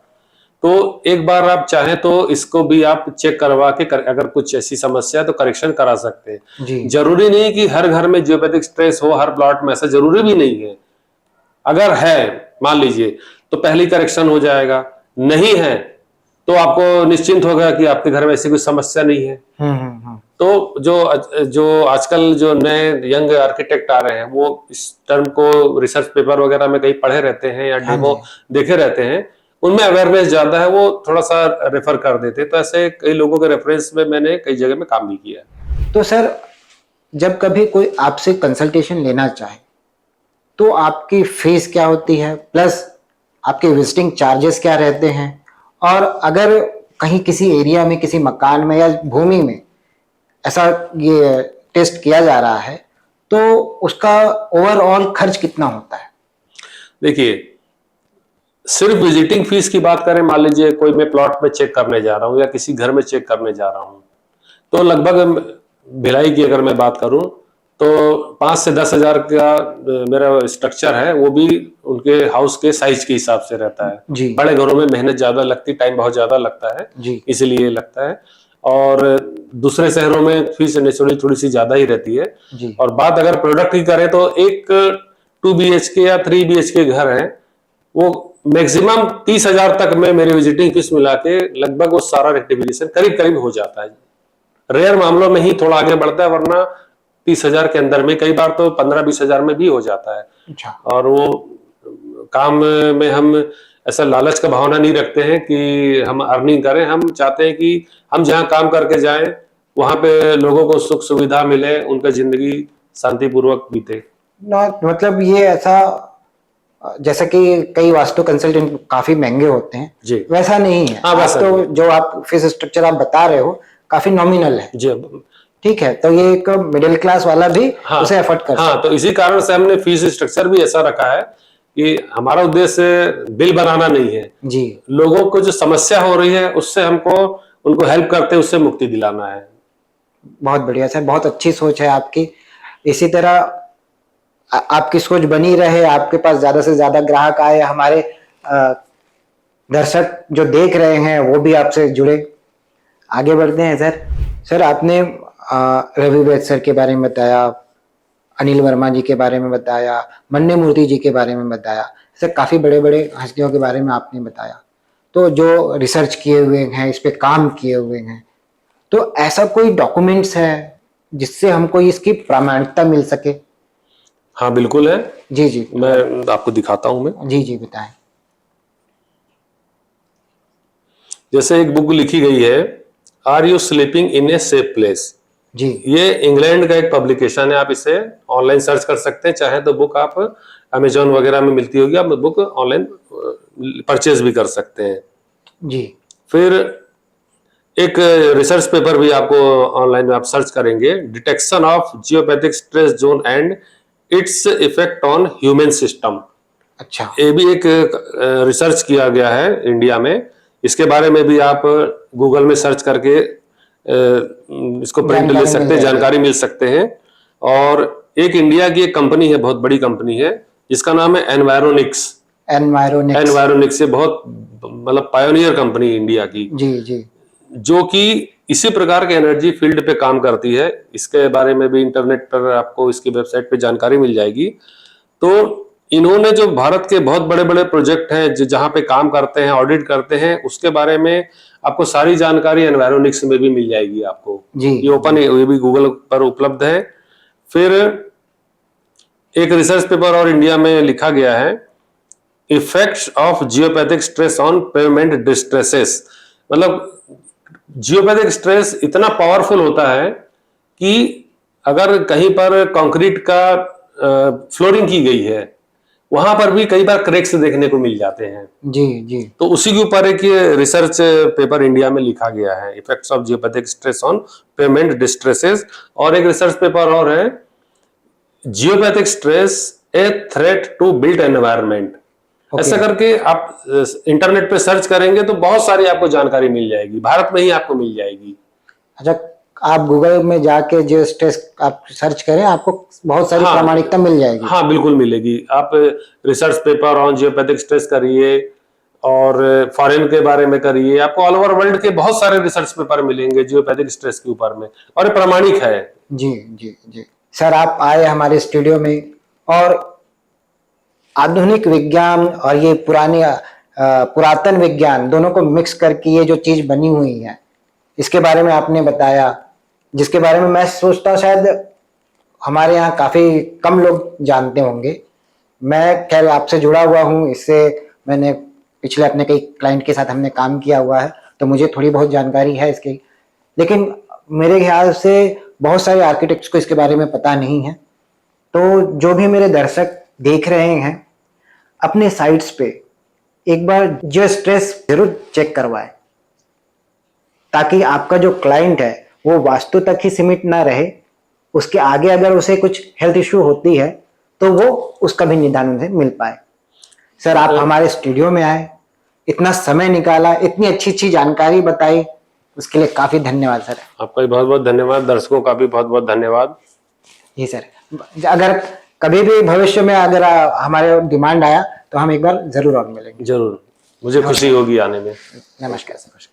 Speaker 1: तो एक बार आप चाहें तो इसको भी आप चेक करवा के अगर कुछ ऐसी समस्या है तो करेक्शन करा सकते हैं।
Speaker 2: जी।
Speaker 1: जरूरी नहीं कि हर घर में जियोपैथिक स्ट्रेस हो, हर प्लॉट में, ऐसा जरूरी भी नहीं है। अगर है मान लीजिए तो पहली करेक्शन हो जाएगा, नहीं है तो आपको निश्चिंत होगा कि आपके घर में ऐसी कोई समस्या नहीं है। तो जो आजकल जो नए यंग आर्किटेक्ट आ रहे हैं वो इस टर्म को रिसर्च पेपर वगैरह में कहीं पढ़े रहते हैं या डेमो देखे रहते हैं, उनमें अवेयरनेस ज्यादा है, वो थोड़ा सा रेफर कर देते हैं। तो ऐसे कई लोगों के रेफरेंस में मैंने कई जगह में काम भी किया है।
Speaker 2: तो सर, जब कभी कोई आपसे कंसल्टेशन लेना चाहे तो आपकी फीस क्या होती है, प्लस आपके विजिटिंग चार्जेस क्या रहते हैं, और अगर कहीं किसी एरिया में, किसी मकान में या भूमि में ऐसा ये टेस्ट किया जा रहा है तो उसका ओवरऑल खर्च कितना होता है?
Speaker 1: देखिए, सिर्फ विजिटिंग फीस की बात करें, मान लीजिए कोई मैं प्लॉट में चेक करने जा रहा हूँ या किसी घर में चेक करने जा रहा हूँ, तो लगभग भिलाई की अगर मैं बात करूं तो 5 से 10 हजार का मेरा स्ट्रक्चर है, वो भी उनके हाउस के साइज के हिसाब से रहता है
Speaker 2: जी।
Speaker 1: बड़े घरों में मेहनत ज्यादा लगती, टाइम बहुत ज्यादा लगता है
Speaker 2: जी।
Speaker 1: इसलिए लगता है, और दूसरे शहरों में फीस नेचुरली थोड़ी सी ज्यादा ही रहती है
Speaker 2: जी।
Speaker 1: और बात अगर प्रोडक्ट की करें तो एक 2 BHK या 3 BHK घर है, वो मैक्सिमम 30,000 तक में मेरी विजिटिंग फीस मिला के लगभग वो सारा रेक्टिफिकेशन करीब करीब हो जाता है। रेयर मामलों में ही थोड़ा आगे बढ़ता है, वरना 30,000 के अंदर में, कई बार तो 15-20 हजार में भी हो जाता है।
Speaker 2: अच्छा।
Speaker 1: और वो काम में हम ऐसा लालच का भावना नहीं रखते हैं कि हम अर्निंग करें, हम चाहते हैं कि हम जहाँ काम करके जाएं वहां पे लोगों को सुख सुविधा मिले, उनका जिंदगी शांतिपूर्वक बीते।
Speaker 2: मतलब ये ऐसा, जैसा कि कई वास्तु कंसल्टेंट काफी महंगे होते हैं
Speaker 1: जी,
Speaker 2: वैसा नहीं है।
Speaker 1: हाँ, वैसा
Speaker 2: तो
Speaker 1: नहीं।
Speaker 2: जो आप फीस स्ट्रक्चर आप बता रहे हो काफी नॉमिनल है
Speaker 1: जी,
Speaker 2: ठीक है, तो ये एक मिडिल क्लास वाला भी उसे एफर्ट कर सकता है।
Speaker 1: हाँ, तो इसी कारण से हमने फीस स्ट्रक्चर भी ऐसा रखा है कि हमारा उद्देश्य बिल बनाना नहीं है
Speaker 2: जी। लोगों
Speaker 1: को जो समस्या हो रही है उससे हमको उनको हेल्प करते उससे मुक्ति दिलाना है।
Speaker 2: बहुत बढ़िया सर, बहुत अच्छी सोच है आपकी। इसी तरह आपकी सोच बनी रहे, आपके पास ज्यादा से ज्यादा ग्राहक आए, हमारे दर्शक जो देख रहे हैं वो भी आपसे जुड़े। आगे बढ़ते हैं सर। सर आपने रवि वैद सर के बारे में बताया, अनिल वर्मा जी के बारे में बताया, मन्ने मूर्ति जी के बारे में बताया, ऐसे काफी बड़े बड़े हस्तियों के बारे में आपने बताया। तो जो रिसर्च किए हुए हैं, इस पे काम किए हुए हैं, तो ऐसा कोई डॉक्यूमेंट्स है जिससे हमको इसकी प्रामाणिकता मिल सके?
Speaker 1: हाँ बिल्कुल है,
Speaker 2: जी जी,
Speaker 1: मैं आपको दिखाता हूँ। मैं
Speaker 2: जी जी बताएं।
Speaker 1: जैसे एक बुक लिखी गई है, are you sleeping in a safe place.
Speaker 2: जी
Speaker 1: ये इंग्लैंड का एक पब्लिकेशन है, आप इसे ऑनलाइन सर्च कर सकते हैं, चाहे तो बुक आप अमेजोन वगैरह में मिलती होगी, आप बुक ऑनलाइन परचेज भी कर सकते हैं।
Speaker 2: जी
Speaker 1: फिर एक रिसर्च पेपर भी आपको ऑनलाइन में आप सर्च करेंगे, detection of geopathic stress zone and its effect on human system.
Speaker 2: अच्छा,
Speaker 1: ये भी एक रिसर्च किया गया है इंडिया में, इसके बारे में भी आप गूगल में सर्च करके इसको प्रिंट ले
Speaker 2: जानकारी मिल
Speaker 1: सकते हैं,
Speaker 2: जाएगी।
Speaker 1: जानकारी मिल सकते हैं। और एक इंडिया की एक कंपनी है, बहुत बड़ी कंपनी है, जिसका नाम है एनवायरोनिक्स।
Speaker 2: एनवायरोनिक्स।
Speaker 1: एनवायरोनिक्स से बहुत मतलब पायोनियर कंपनी इंडिया की,
Speaker 2: जी जी
Speaker 1: जो कि इसी प्रकार के एनर्जी फील्ड पे काम करती है। इसके बारे में भी इंटरनेट पर आपको इसकी वेबसाइट पे जानकारी मिल जाएगी। तो इन्होंने जो भारत के बहुत बड़े बड़े प्रोजेक्ट हैं जहां पे काम करते हैं, ऑडिट करते हैं, उसके बारे में आपको सारी जानकारी एनवायरोनिक्स में भी मिल जाएगी आपको।
Speaker 2: जी
Speaker 1: ये ओपन है, ये भी गूगल पर उपलब्ध है। फिर एक रिसर्च पेपर और इंडिया में लिखा गया है, effects of geopathic stress on payment distresses. मतलब जियोपैथिक स्ट्रेस इतना पावरफुल होता है कि अगर कहीं पर कंक्रीट का फ्लोरिंग की गई है, वहां पर भी कई बार क्रैक्स देखने को मिल जाते हैं।
Speaker 2: जी जी
Speaker 1: तो उसी के ऊपर एक ये रिसर्च पेपर इंडिया में लिखा गया है, effects of geopathic stress on payment distresses. और एक रिसर्च पेपर और है, geopathic stress a threat to built environment. ऐसा करके आप इंटरनेट पे सर्च करेंगे तो बहुत सारी आपको जानकारी मिल जाएगी, भारत में ही आपको मिल जाएगी।
Speaker 2: अच्छा, आप गूगल में जाके जियो स्ट्रेस आप सर्च करें, आपको बहुत सारी
Speaker 1: हाँ,
Speaker 2: प्रामाणिकता मिल जाएगी।
Speaker 1: हाँ बिल्कुल मिलेगी। आप research paper on geopathic stress करिए और फॉरेन के बारे में करिए, आपको ऑल ओवर वर्ल्ड के बहुत सारे रिसर्च पेपर मिलेंगे जियोपैथिक स्ट्रेस के ऊपर में, और ये प्रामाणिक है।
Speaker 2: जी जी जी सर, आप आए हमारे स्टूडियो में और आधुनिक विज्ञान और ये पुरातन विज्ञान दोनों को मिक्स करके ये जो चीज बनी हुई है, इसके बारे में आपने बताया, जिसके बारे में मैं सोचता हूँ शायद हमारे यहाँ काफी कम लोग जानते होंगे। मैं खैर आपसे जुड़ा हुआ हूँ, इससे मैंने पिछले अपने कई क्लाइंट के साथ हमने काम किया हुआ है, तो मुझे थोड़ी बहुत जानकारी है इसकी। लेकिन मेरे ख्याल से बहुत सारे आर्किटेक्ट्स को इसके बारे में पता नहीं है। तो जो भी मेरे दर्शक देख रहे हैं, अपने साइट्स पे एक बार जियो स्ट्रेस जरूर चेक करवाएं, ताकि आपका जो क्लाइंट है वो वास्तु तक ही सीमित ना रहे, उसके आगे अगर उसे कुछ हेल्थ इश्यू होती है तो वो उसका भी निदान उसे मिल पाए। सर आप हमारे स्टूडियो में आए, इतना समय निकाला, इतनी अच्छी अच्छी जानकारी बताई, उसके लिए काफी धन्यवाद सर।
Speaker 1: आपका भी बहुत बहुत धन्यवाद, दर्शकों का भी बहुत बहुत धन्यवाद।
Speaker 2: जी सर, अगर कभी भी भविष्य में अगर हमारे डिमांड आया तो हम एक बार जरूर और मिलेंगे।
Speaker 1: जरूर, मुझे खुशी होगी आने में।
Speaker 2: नमस्कार सर।